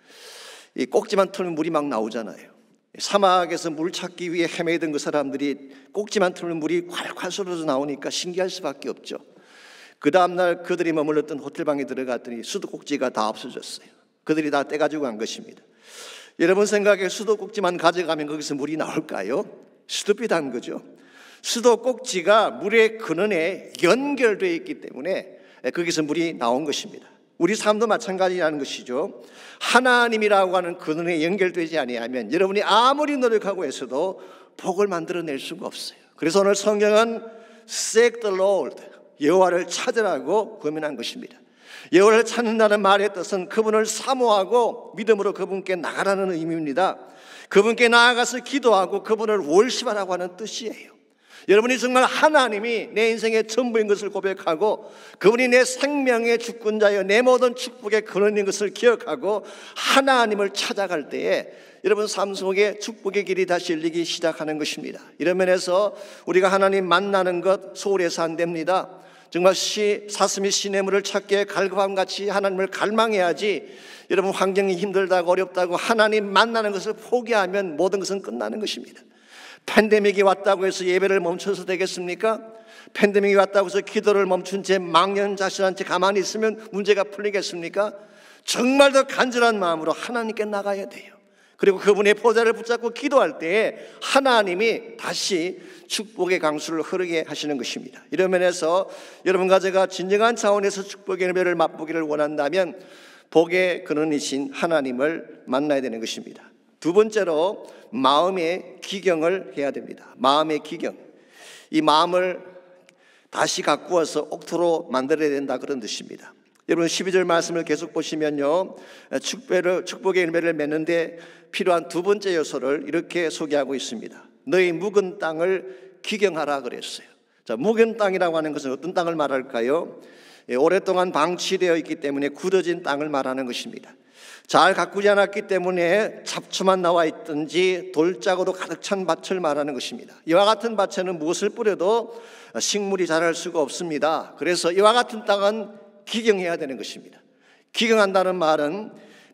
이 꼭지만 틀면 물이 막 나오잖아요. 사막에서 물 찾기 위해 헤매던 그 사람들이 꼭지만 틀면 물이 콸콸 쏟아져 나오니까 신기할 수밖에 없죠. 그 다음날 그들이 머물렀던 호텔방에 들어갔더니 수도 꼭지가 다 없어졌어요. 그들이 다 떼가지고 간 것입니다. 여러분 생각에 수도 꼭지만 가져가면 거기서 물이 나올까요? 스투피드한 거죠. 수도 꼭지가 물의 근원에 연결되어 있기 때문에 거기서 물이 나온 것입니다. 우리 삶도 마찬가지라는 것이죠. 하나님이라고 하는 근원에 연결되지 아니하면 여러분이 아무리 노력하고 해서도 복을 만들어낼 수가 없어요. 그래서 오늘 성경은 Seek the Lord, 여호와를 찾으라고 권면한 것입니다. 여호와를 찾는다는 말의 뜻은 그분을 사모하고 믿음으로 그분께 나가라는 의미입니다. 그분께 나아가서 기도하고 그분을 월십하라고 하는 뜻이에요. 여러분이 정말 하나님이 내 인생의 전부인 것을 고백하고 그분이 내 생명의 주권자여 내 모든 축복의 근원인 것을 기억하고 하나님을 찾아갈 때에 여러분 삶 속에 축복의 길이 다시 열리기 시작하는 것입니다. 이런 면에서 우리가 하나님 만나는 것 소홀해서 안 됩니다. 정말 사슴이 시냇물을 찾기에 갈급함같이 하나님을 갈망해야지. 여러분, 환경이 힘들다고 어렵다고 하나님 만나는 것을 포기하면 모든 것은 끝나는 것입니다. 팬데믹이 왔다고 해서 예배를 멈춰서 되겠습니까? 팬데믹이 왔다고 해서 기도를 멈춘 채 망연자실한 채 가만히 있으면 문제가 풀리겠습니까? 정말 더 간절한 마음으로 하나님께 나가야 돼요. 그리고 그분의 보좌를 붙잡고 기도할 때에 하나님이 다시 축복의 강수를 흐르게 하시는 것입니다. 이런 면에서 여러분과 제가 진정한 차원에서 축복의 열매를 맛보기를 원한다면 복의 근원이신 하나님을 만나야 되는 것입니다. 두 번째로 마음의 기경을 해야 됩니다. 마음의 기경. 이 마음을 다시 가꾸어서 옥토로 만들어야 된다, 그런 뜻입니다. 여러분 12절 말씀을 계속 보시면요, 축복의 열매를 맺는데 필요한 두 번째 요소를 이렇게 소개하고 있습니다. 너희 묵은 땅을 기경하라 그랬어요. 자, 묵은 땅이라고 하는 것은 어떤 땅을 말할까요? 오랫동안 방치되어 있기 때문에 굳어진 땅을 말하는 것입니다. 잘 가꾸지 않았기 때문에 잡초만 나와 있든지 돌짝으로 가득 찬 밭을 말하는 것입니다. 이와 같은 밭에는 무엇을 뿌려도 식물이 자랄 수가 없습니다. 그래서 이와 같은 땅은 기경해야 되는 것입니다. 기경한다는 말은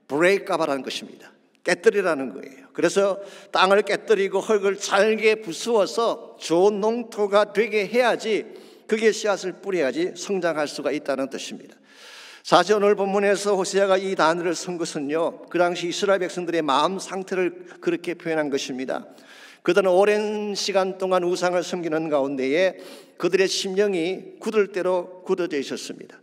break up하라는 것입니다. 깨뜨리라는 거예요. 그래서 땅을 깨뜨리고 흙을 잘게 부수어서 좋은 농토가 되게 해야지, 그게 씨앗을 뿌려야지 성장할 수가 있다는 뜻입니다. 사실 오늘 본문에서 호세아가 이 단어를 쓴 것은요, 그 당시 이스라엘 백성들의 마음 상태를 그렇게 표현한 것입니다. 그들은 오랜 시간 동안 우상을 섬기는 가운데에 그들의 심령이 굳을 대로 굳어져 있었습니다.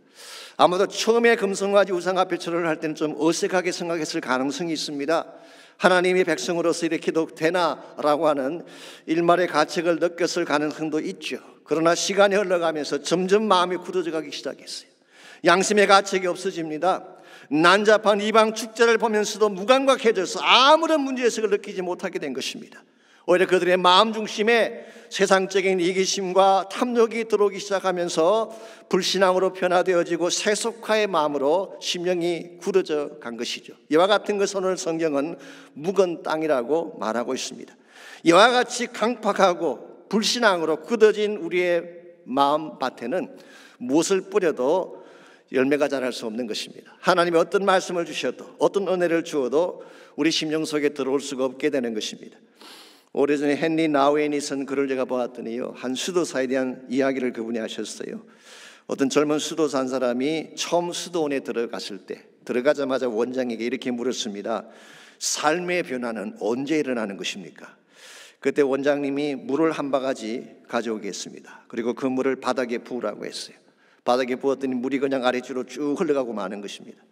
아마도 처음에 금송아지 우상 앞에 절을 할 때는 좀 어색하게 생각했을 가능성이 있습니다. 하나님의 백성으로서 이렇게 해도 되나라고 하는 일말의 가책을 느꼈을 가능성도 있죠. 그러나 시간이 흘러가면서 점점 마음이 굳어져 가기 시작했어요. 양심의 가책이 없어집니다. 난잡한 이방 축제를 보면서도 무감각해져서 아무런 문제의식을 느끼지 못하게 된 것입니다. 오히려 그들의 마음 중심에 세상적인 이기심과 탐욕이 들어오기 시작하면서 불신앙으로 변화되어지고 세속화의 마음으로 심령이 굳어져 간 것이죠. 이와 같은 것을 오늘 성경은 묵은 땅이라고 말하고 있습니다. 이와 같이 강팍하고 불신앙으로 굳어진 우리의 마음 밭에는 무엇을 뿌려도 열매가 자랄 수 없는 것입니다. 하나님이 어떤 말씀을 주셔도 어떤 은혜를 주어도 우리 심령 속에 들어올 수가 없게 되는 것입니다. 오래전에 헨리 나우엔이 쓴 글을 제가 보았더니요, 한 수도사에 대한 이야기를 그분이 하셨어요. 어떤 젊은 수도사 한 사람이 처음 수도원에 들어갔을 때 들어가자마자 원장에게 이렇게 물었습니다. 삶의 변화는 언제 일어나는 것입니까? 그때 원장님이 물을 한 바가지 가져오겠습니다. 그리고 그 물을 바닥에 부으라고 했어요. 바닥에 부었더니 물이 그냥 아래쪽으로 쭉 흘러가고 마는 것입니다.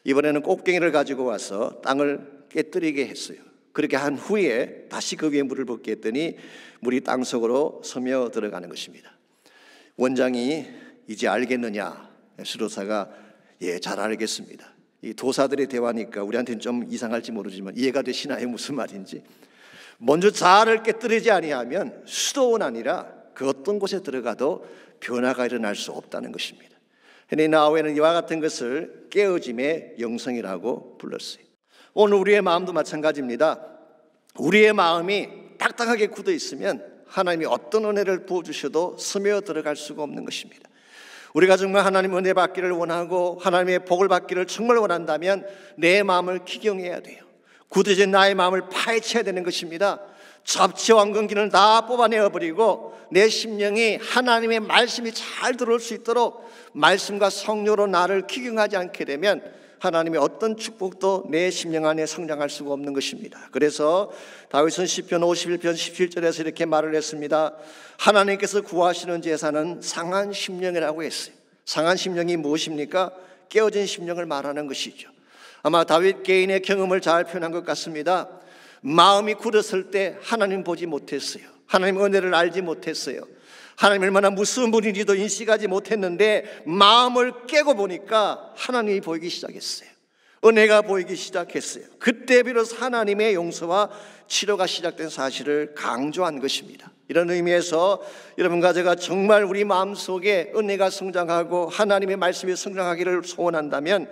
이번에는 꼭갱이를 가지고 와서 땅을 깨뜨리게 했어요. 그렇게 한 후에 다시 그 위에 물을 붓게 했더니 물이 땅속으로 스며 들어가는 것입니다. 원장이 이제 알겠느냐? 수도사가 예, 잘 알겠습니다. 이 도사들의 대화니까 우리한테는 좀 이상할지 모르지만 이해가 되시나요? 무슨 말인지. 먼저 자아를 깨뜨리지 아니하면 수도원 아니라 그 어떤 곳에 들어가도 변화가 일어날 수 없다는 것입니다. 헨리 나우엔은 이와 같은 것을 깨어짐의 영성이라고 불렀어요. 오늘 우리의 마음도 마찬가지입니다. 우리의 마음이 딱딱하게 굳어 있으면 하나님이 어떤 은혜를 부어주셔도 스며 들어갈 수가 없는 것입니다. 우리가 정말 하나님 은혜 받기를 원하고 하나님의 복을 받기를 정말 원한다면 내 마음을 기경해야 돼요. 굳어진 나의 마음을 파헤쳐야 되는 것입니다. 잡지와 엉겅퀴는 다 뽑아내어버리고 내 심령이 하나님의 말씀이 잘 들어올 수 있도록 말씀과 성령으로 나를 기경하지 않게 되면 하나님의 어떤 축복도 내 심령 안에 성장할 수가 없는 것입니다. 그래서 다윗은 시편 51편 17절에서 이렇게 말을 했습니다. 하나님께서 구하시는 제사는 상한 심령이라고 했어요. 상한 심령이 무엇입니까? 깨어진 심령을 말하는 것이죠. 아마 다윗 개인의 경험을 잘 표현한 것 같습니다. 마음이 굳었을 때 하나님 보지 못했어요. 하나님 은혜를 알지 못했어요. 하나님 얼마나 무서운 분인지도 인식하지 못했는데 마음을 깨고 보니까 하나님이 보이기 시작했어요. 은혜가 보이기 시작했어요. 그때 비로소 하나님의 용서와 치료가 시작된 사실을 강조한 것입니다. 이런 의미에서 여러분과 제가 정말 우리 마음속에 은혜가 성장하고 하나님의 말씀이 성장하기를 소원한다면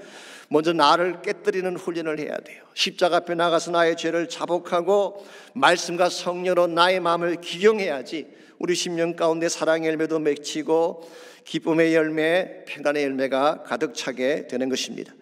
먼저 나를 깨뜨리는 훈련을 해야 돼요. 십자가 앞에 나가서 나의 죄를 자복하고 말씀과 성령으로 나의 마음을 기경해야지 우리 심령 가운데 사랑의 열매도 맺히고 기쁨의 열매, 평안의 열매가 가득 차게 되는 것입니다.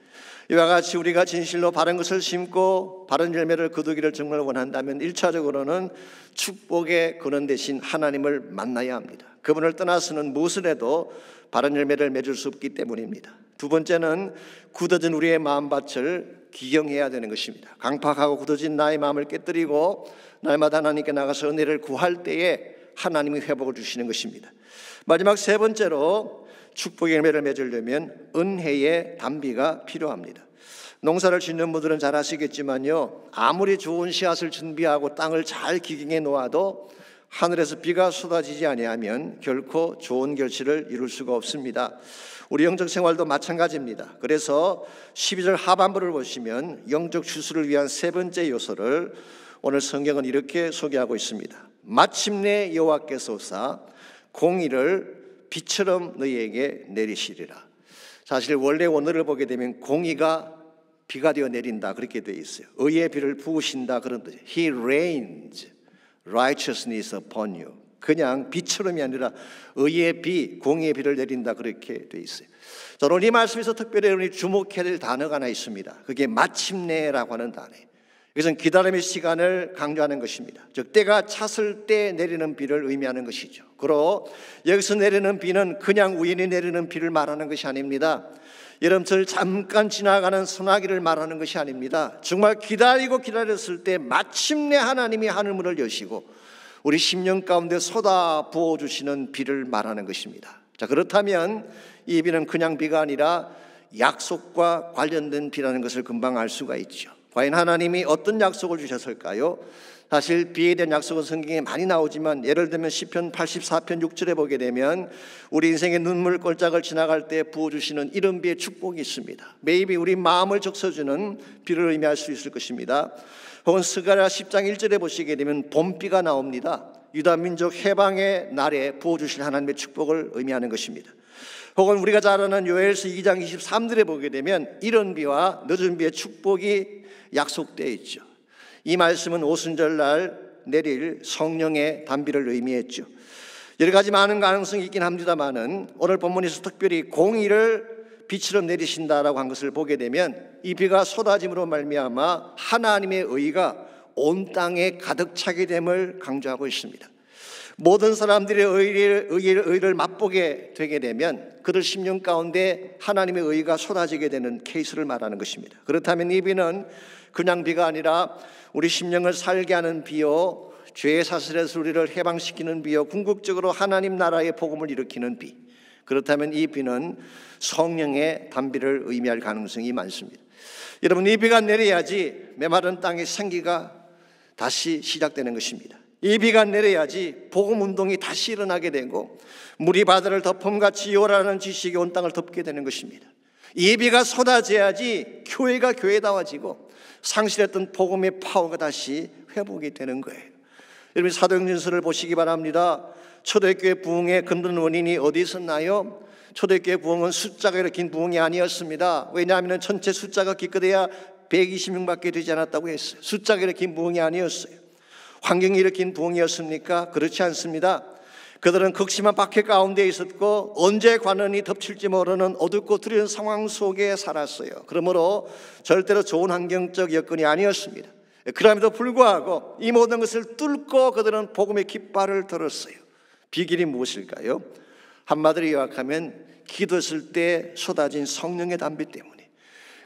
이와 같이 우리가 진실로 바른 것을 심고 바른 열매를 거두기를 정말 원한다면 1차적으로는 축복의 근원 되신 하나님을 만나야 합니다. 그분을 떠나서는 무엇을 해도 바른 열매를 맺을 수 없기 때문입니다. 두 번째는 굳어진 우리의 마음밭을 기경해야 되는 것입니다. 강팍하고 굳어진 나의 마음을 깨뜨리고 날마다 하나님께 나가서 은혜를 구할 때에 하나님이 회복을 주시는 것입니다. 마지막 세 번째로 축복의 열매를 맺으려면 은혜의 단비가 필요합니다. 농사를 짓는 분들은 잘 아시겠지만요, 아무리 좋은 씨앗을 준비하고 땅을 잘 기경해 놓아도 하늘에서 비가 쏟아지지 아니하면 결코 좋은 결실을 이룰 수가 없습니다. 우리 영적 생활도 마찬가지입니다. 그래서 12절 하반부를 보시면 영적 추수를 위한 세 번째 요소를 오늘 성경은 이렇게 소개하고 있습니다. 마침내 여호와께서 오사 공의를 비처럼 너희에게 내리시리라. 사실 원래 원어를 보게 되면 공의가 비가 되어 내린다 그렇게 되어 있어요. 의의 비를 부으신다 그런 뜻이에요. He rains righteousness upon you. 그냥 비처럼이 아니라 의의 비, 공의의 비를 내린다 그렇게 되어 있어요. 저는 이 말씀에서 특별히 여러분이 주목해야 될 단어가 하나 있습니다. 그게 마침내라고 하는 단어예요. 이것은 기다림의 시간을 강조하는 것입니다. 즉 때가 찼을 때 내리는 비를 의미하는 것이죠. 그리고 여기서 내리는 비는 그냥 우연히 내리는 비를 말하는 것이 아닙니다. 여름철 잠깐 지나가는 소나기를 말하는 것이 아닙니다. 정말 기다렸을 때 마침내 하나님이 하늘문을 여시고 우리 심령 가운데 쏟아 부어주시는 비를 말하는 것입니다. 자, 그렇다면 이 비는 그냥 비가 아니라 약속과 관련된 비라는 것을 금방 알 수가 있죠. 과연 하나님이 어떤 약속을 주셨을까요? 사실 비에 대한 약속은 성경에 많이 나오지만 예를 들면 시편 84편 6절에 보게 되면 우리 인생의 눈물 꼴짝을 지나갈 때 부어주시는 이런 비의 축복이 있습니다. 매일이 우리 마음을 적셔주는 비를 의미할 수 있을 것입니다. 혹은 스가랴 10장 1절에 보시게 되면 봄비가 나옵니다. 유다 민족 해방의 날에 부어주실 하나님의 축복을 의미하는 것입니다. 혹은 우리가 잘 아는 요엘서 2장 23절에 보게 되면 이런 비와 늦은 비의 축복이 약속되어 있죠. 이 말씀은 오순절날 내릴 성령의 단비를 의미했죠. 여러 가지 많은 가능성이 있긴 합니다만은 오늘 본문에서 특별히 공의를 비처럼 내리신다라고 한 것을 보게 되면 이 비가 쏟아짐으로 말미암아 하나님의 의가 온 땅에 가득 차게 됨을 강조하고 있습니다. 모든 사람들의 의를 맛보게 되게 되면 그들 심령 가운데 하나님의 의가 쏟아지게 되는 케이스를 말하는 것입니다. 그렇다면 이 비는 그냥 비가 아니라 우리 심령을 살게 하는 비요, 죄의 사슬에서 우리를 해방시키는 비요, 궁극적으로 하나님 나라의 복음을 일으키는 비. 그렇다면 이 비는 성령의 단비를 의미할 가능성이 많습니다. 여러분, 이 비가 내려야지 메마른 땅의 생기가 다시 시작되는 것입니다. 이 비가 내려야지 복음 운동이 다시 일어나게 되고 물이 바다를 덮음같이 요라는 지식이 온 땅을 덮게 되는 것입니다. 이 비가 쏟아져야지 교회가 교회다워지고 상실했던 복음의 파워가 다시 회복이 되는 거예요. 여러분, 사도행전서를 보시기 바랍니다. 초대교회 부흥의 근본 원인이 어디 있었나요? 초대교회 부흥은 숫자가 일으킨 부흥이 아니었습니다. 왜냐하면 전체 숫자가 기껏해야 120명밖에 되지 않았다고 했어요. 숫자가 일으킨 부흥이 아니었어요. 환경이 일으킨 부흥이었습니까? 그렇지 않습니다. 그들은 극심한 박해 가운데 있었고 언제 관원이 덮칠지 모르는 어둡고 두려운 상황 속에 살았어요. 그러므로 절대로 좋은 환경적 여건이 아니었습니다. 그럼에도 불구하고 이 모든 것을 뚫고 그들은 복음의 깃발을 들었어요. 비결이 무엇일까요? 한마디로 요약하면 기도했을 때 쏟아진 성령의 단비 때문에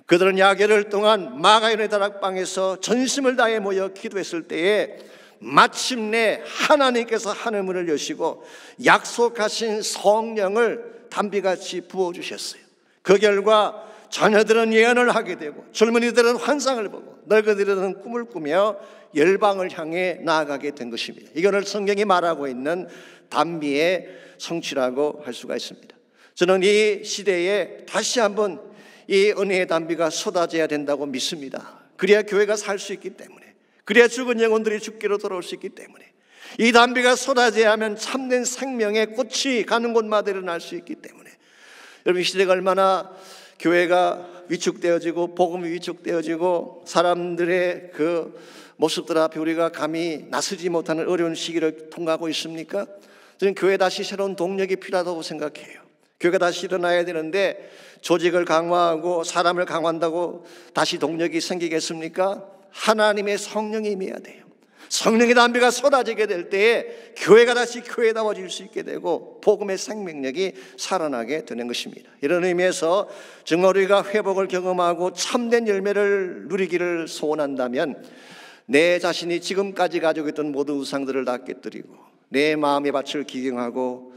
그들은 야개월 동안 마가연의 다락방에서 전심을 다해 모여 기도했을 때에 마침내 하나님께서 하늘문을 여시고 약속하신 성령을 단비같이 부어주셨어요. 그 결과 자녀들은 예언을 하게 되고 젊은이들은 환상을 보고 늙은이들은 꿈을 꾸며 열방을 향해 나아가게 된 것입니다. 이거를 성경이 말하고 있는 단비의 성취라고 할 수가 있습니다. 저는 이 시대에 다시 한번 이 은혜의 단비가 쏟아져야 된다고 믿습니다. 그래야 교회가 살 수 있기 때문에, 그래야 죽은 영혼들이 죽기로 돌아올 수 있기 때문에, 이 단비가 쏟아져야 하면 참된 생명의 꽃이 가는 곳마다 일어날 수 있기 때문에, 여러분, 이 시대가 얼마나 교회가 위축되어지고 복음이 위축되어지고 사람들의 그 모습들 앞에 우리가 감히 나서지 못하는 어려운 시기를 통과하고 있습니까? 저는 교회 다시 새로운 동력이 필요하다고 생각해요. 교회가 다시 일어나야 되는데 조직을 강화하고 사람을 강화한다고 다시 동력이 생기겠습니까? 하나님의 성령이 임해야 돼요. 성령의 담비가 쏟아지게 될 때에 교회가 다시 교회다워질 수 있게 되고 복음의 생명력이 살아나게 되는 것입니다. 이런 의미에서 정말 우리가 회복을 경험하고 참된 열매를 누리기를 소원한다면 내 자신이 지금까지 가지고 있던 모든 우상들을 다 깨뜨리고 내 마음의 밭을 기경하고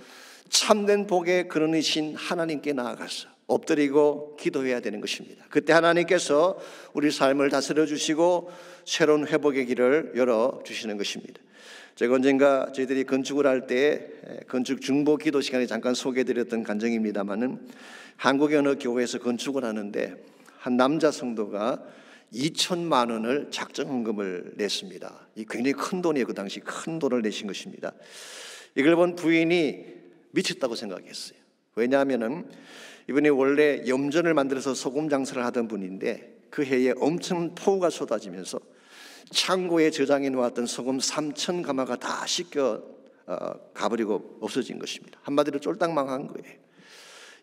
참된 복의 근원이신 하나님께 나아가서 엎드리고 기도해야 되는 것입니다. 그때 하나님께서 우리 삶을 다스려 주시고 새로운 회복의 길을 열어주시는 것입니다. 제가 언젠가 저희들이 건축을 할 때 건축 중보 기도 시간에 잠깐 소개해드렸던 간증입니다마는 한국의 어느 교회에서 건축을 하는데 한 남자 성도가 2천만 원을 작정헌금을 냈습니다. 이 굉장히 큰 돈이에요. 그 당시 큰 돈을 내신 것입니다. 이걸 본 부인이 미쳤다고 생각했어요. 왜냐하면 이분이 원래 염전을 만들어서 소금 장사를 하던 분인데 그 해에 엄청 폭우가 쏟아지면서 창고에 저장해 놓았던 소금 3천 가마가 다 씻겨 가버리고 없어진 것입니다. 한마디로 쫄딱 망한 거예요.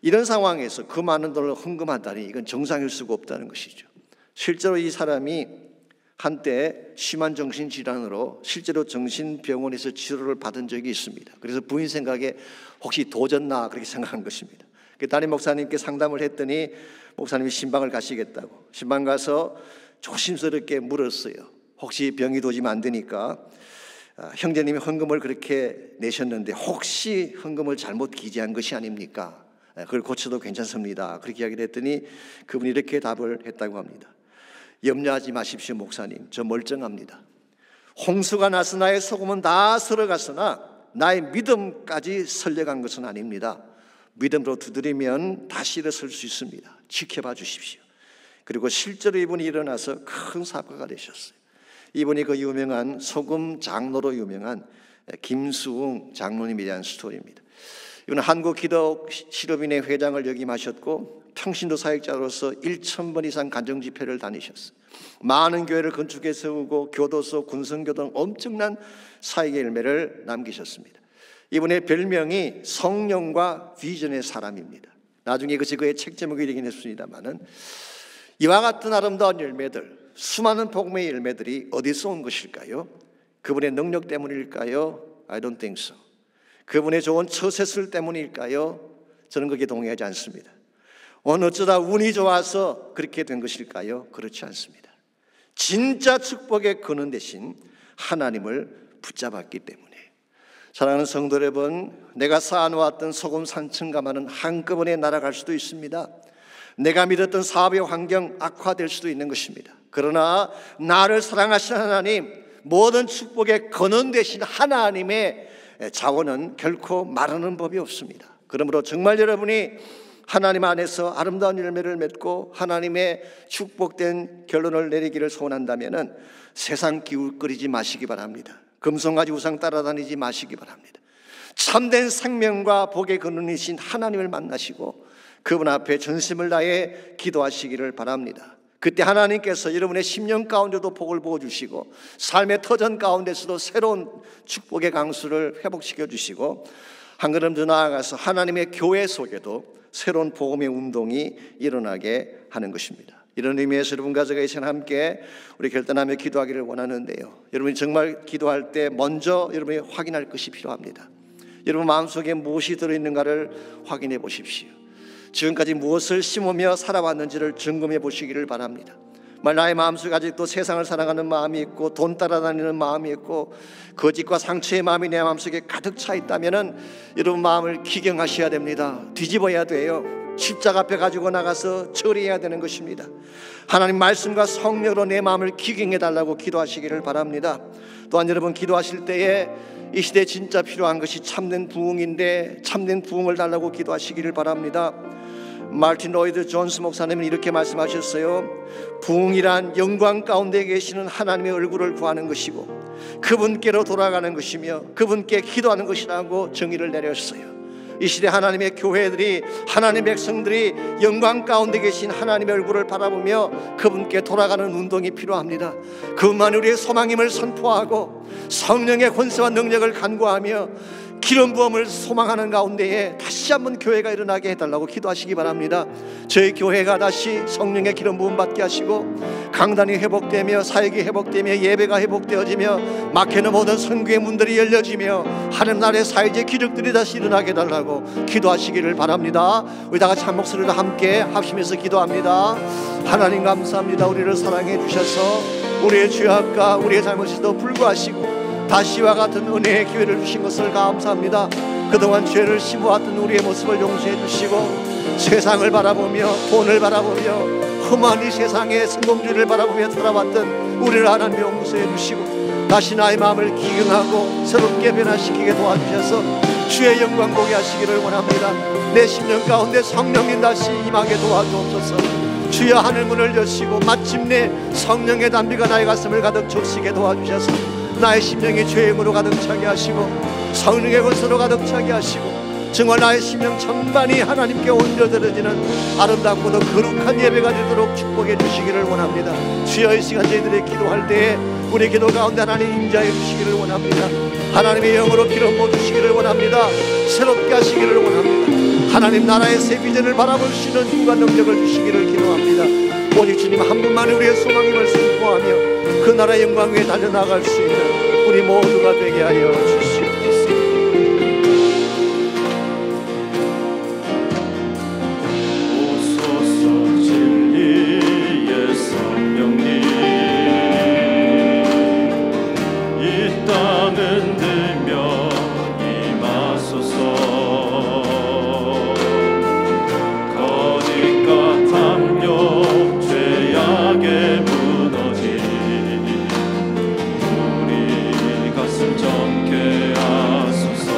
이런 상황에서 그 많은 돈을 헌금한다니 이건 정상일 수가 없다는 것이죠. 실제로 이 사람이 한때 심한 정신질환으로 실제로 정신병원에서 치료를 받은 적이 있습니다. 그래서 부인 생각에 혹시 도졌나 그렇게 생각한 것입니다. 담임 목사님께 상담을 했더니 목사님이 신방을 가시겠다고 신방 가서 조심스럽게 물었어요. 혹시 병이 도지면 안 되니까 형제님이 헌금을 그렇게 내셨는데 혹시 헌금을 잘못 기재한 것이 아닙니까? 그걸 고쳐도 괜찮습니다. 그렇게 이야기를 했더니 그분이 이렇게 답을 했다고 합니다. 염려하지 마십시오 목사님, 저 멀쩡합니다. 홍수가 나서 나의 소금은 다 설어갔으나 나의 믿음까지 설려간 것은 아닙니다. 믿음으로 두드리면 다시 일어설 수 있습니다. 지켜봐 주십시오. 그리고 실제로 이분이 일어나서 큰 사과가 되셨어요. 이분이 그 유명한 소금 장로로 유명한 김수웅 장로님에 대한 스토리입니다. 이분은 한국기독실업인회 회장을 역임하셨고 평신도 사역자로서 1,000번 이상 간정집회를 다니셨어요. 많은 교회를 건축해 세우고 교도소, 군성교 등 엄청난 사역의 열매를 남기셨습니다. 이분의 별명이 성령과 비전의 사람입니다. 나중에 그것이 그의 책 제목이 되긴 했습니다마는 이와 같은 아름다운 열매들, 수많은 복음의 열매들이 어디서 온 것일까요? 그분의 능력 때문일까요? I don't think so. 그분의 좋은 처세술 때문일까요? 저는 거기에 동의하지 않습니다. 어쩌다 운이 좋아서 그렇게 된 것일까요? 그렇지 않습니다. 진짜 축복의 근원 되신 하나님을 붙잡았기 때문에. 사랑하는 성도 여러분, 내가 쌓아놓았던 소금 3천 가마는 한꺼번에 날아갈 수도 있습니다. 내가 믿었던 사업의 환경 악화될 수도 있는 것입니다. 그러나 나를 사랑하시는 하나님, 모든 축복의 근원 되신 하나님의 자원은 결코 마르는 법이 없습니다. 그러므로 정말 여러분이 하나님 안에서 아름다운 열매를 맺고 하나님의 축복된 결론을 내리기를 소원한다면 세상 기웃거리지 마시기 바랍니다. 금송아지 우상 따라다니지 마시기 바랍니다. 참된 생명과 복의 근원이신 하나님을 만나시고 그분 앞에 전심을 다해 기도하시기를 바랍니다. 그때 하나님께서 여러분의 심령 가운데도 복을 부어주시고 삶의 터전 가운데서도 새로운 축복의 강수를 회복시켜 주시고 한 걸음 더 나아가서 하나님의 교회 속에도 새로운 복음의 운동이 일어나게 하는 것입니다. 이런 의미에서 여러분과 제가 이 시간 함께 우리 결단하며 기도하기를 원하는데요. 여러분이 정말 기도할 때 먼저 여러분이 확인할 것이 필요합니다. 여러분 마음속에 무엇이 들어있는가를 확인해 보십시오. 지금까지 무엇을 심으며 살아왔는지를 점검해 보시기를 바랍니다. 나의 마음속에 아직도 세상을 사랑하는 마음이 있고 돈 따라다니는 마음이 있고 거짓과 상처의 마음이 내 마음속에 가득 차 있다면 여러분 마음을 기경하셔야 됩니다. 뒤집어야 돼요. 십자가 앞에 가지고 나가서 처리해야 되는 것입니다. 하나님 말씀과 성령으로 내 마음을 기경해 달라고 기도하시기를 바랍니다. 또한 여러분 기도하실 때에 이 시대에 진짜 필요한 것이 참된 부흥인데 참된 부흥을 달라고 기도하시기를 바랍니다. 마틴 로이드 존스 목사님은 이렇게 말씀하셨어요. 부흥이란 영광 가운데 계시는 하나님의 얼굴을 구하는 것이고 그분께로 돌아가는 것이며 그분께 기도하는 것이라고 정의를 내렸어요. 이 시대 하나님의 교회들이 하나님의 백성들이 영광 가운데 계신 하나님의 얼굴을 바라보며 그분께 돌아가는 운동이 필요합니다. 그분만이 우리의 소망임을 선포하고 성령의 권세와 능력을 간구하며 기름 부음을 소망하는 가운데에 다시 한번 교회가 일어나게 해달라고 기도하시기 바랍니다. 저희 교회가 다시 성령의 기름 부음 받게 하시고 강단이 회복되며 사역이 회복되며 예배가 회복되어지며 막히는 모든 선교의 문들이 열려지며 하나님 나라의 사회적 기적들이 다시 일어나게 해달라고 기도하시기를 바랍니다. 우리 다 같이 한 목소리로 함께 합심해서 기도합니다. 하나님 감사합니다. 우리를 사랑해 주셔서 우리의 죄악과 우리의 잘못에도 불구하시고 다시와 같은 은혜의 기회를 주신 것을 감사합니다. 그동안 죄를 심어왔던 우리의 모습을 용서해 주시고 세상을 바라보며 돈을 바라보며 험한 이 세상의 성공주의를 바라보며 살아왔던 우리를 하나님 용서해 주시고 다시 나의 마음을 기경하고 새롭게 변화시키게 도와주셔서 주의 영광 보게 하시기를 원합니다. 내 심령 가운데 성령님 다시 임하게 도와주옵소서. 주여 하늘 문을 여시고 마침내 성령의 담비가 나의 가슴을 가득 적시게 도와주셔서 나의 심령이 죄의 힘으로 가득 차게 하시고 성령의 권세로 가득 차게 하시고 정말 나의 심령 전반이 하나님께 옮겨들어지는 아름답고도 거룩한 예배가 되도록 축복해 주시기를 원합니다. 주여 이 시간 저희들이 기도할 때에 우리 기도 가운데 하나님 임재해 주시기를 원합니다. 하나님의 영으로 기름 부어 주시기를 원합니다. 새롭게 하시기를 원합니다. 하나님 나라의 새 비전을 바라볼 수 있는 힘과 능력을 주시기를 기도합니다. 오직 주님 한 분만이 우리의 소망임을 선포하며 그 나라의 영광 위에 달려나갈 수 있는 우리 모두가 되게 하여 주시옵소서. 오소서 진리의 성령님 이 땅은 들며 임하소서. 거짓과 탐욕 죄악에 무너진 우리 가슴 젊게 하소서.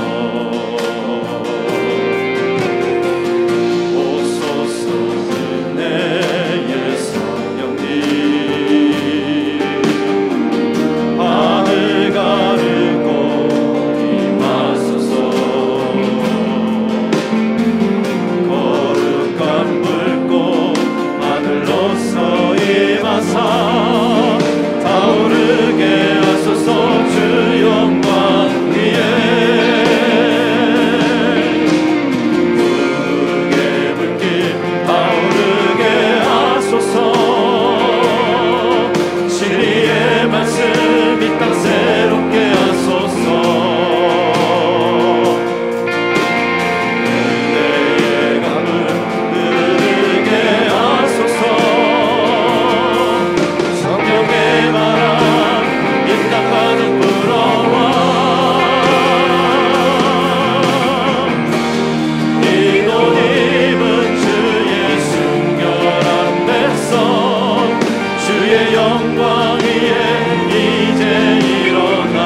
오소서 은혜의 성령님 하늘 가르고 임하소서. 거룩한 불꽃 하늘로서 임하사 타오르게 하소서. 주 영광 위에 붉게 불길 타오르게 하소서. 진리의 말씀 이 땅 새롭게 하소서. 은혜의 강을 흐르게 하소서. 성령의 바람 이 땅 가득 불어와 이곳 입은 주의 순결한 백성 주의 영광 위에 이제 일어나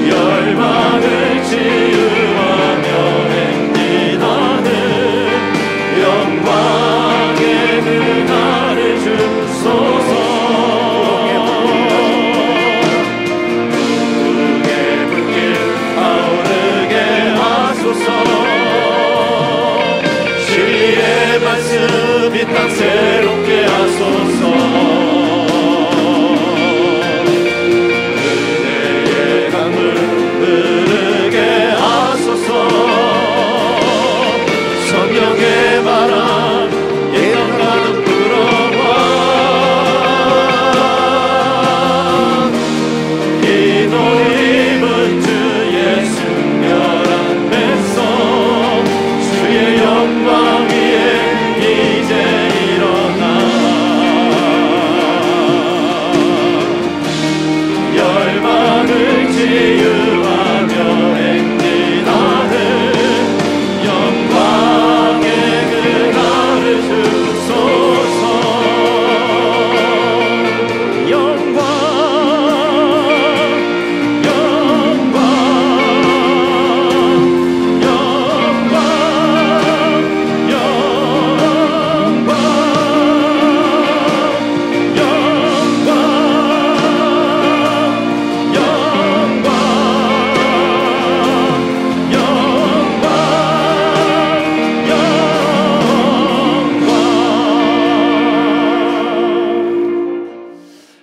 열방을 치유하며 행진하는 영광의 그날을 주소서. 붉게 불길 타오르게 하소서. 진리의 말씀 이 땅 새롭게 하소서. 은혜의 강을 흐르게 하소서. 성령의 바람 이 땅 가득 불어와 이 옷 입은 주의 순결한 백성 주의 영광 위에 이제 일어나 열방을 치유하며 행진하는 영광의 그날을 주소서. 영광 영광 영광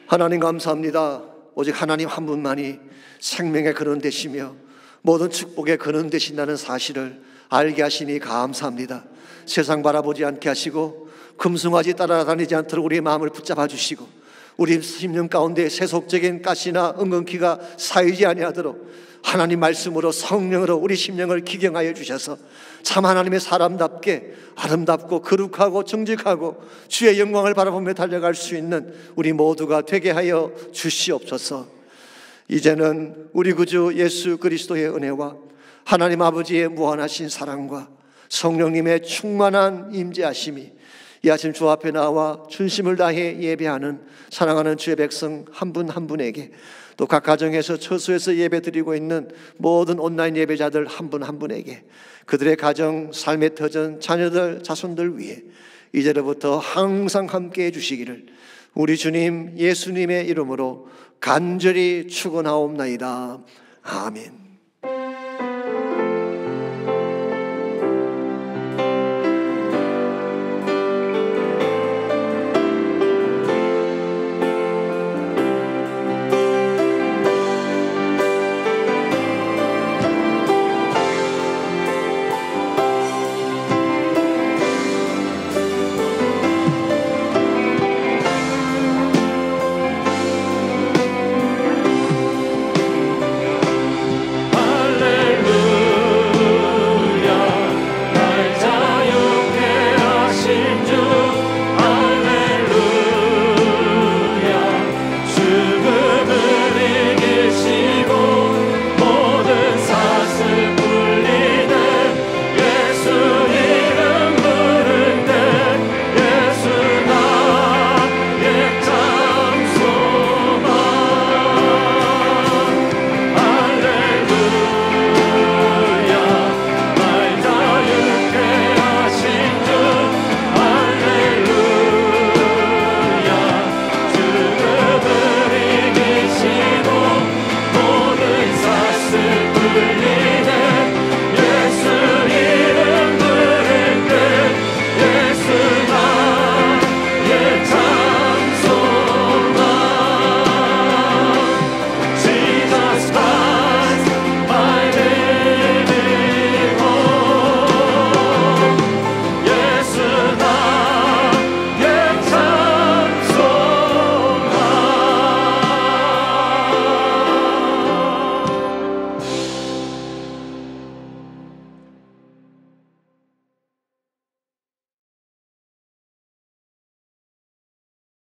하나님 감사합니다. 오직 하나님 한 분만이 생명의 근원 되시며 모든 축복의 근원 되신다는 사실을 알게 하시니 감사합니다. 세상 바라보지 않게 하시고 금송아지 따라다니지 않도록 우리의 마음을 붙잡아 주시고 우리 심령 가운데 세속적인 가시나 은근키가 쌓이지 아니하도록 하나님 말씀으로 성령으로 우리 심령을 기경하여 주셔서 참 하나님의 사람답게 아름답고 거룩하고 정직하고 주의 영광을 바라보며 달려갈 수 있는 우리 모두가 되게 하여 주시옵소서. 이제는 우리 구주 예수 그리스도의 은혜와 하나님 아버지의 무한하신 사랑과 성령님의 충만한 임재하심이 이 아침 주 앞에 나와 준심을 다해 예배하는 사랑하는 주의 백성 한 분 한 분에게 또 각 가정에서 처소에서 예배드리고 있는 모든 온라인 예배자들 한 분 한 분에게 그들의 가정, 삶의 터전, 자녀들, 자손들 위해 이제로부터 항상 함께해 주시기를 우리 주님 예수님의 이름으로 간절히 축원하옵나이다. 아멘.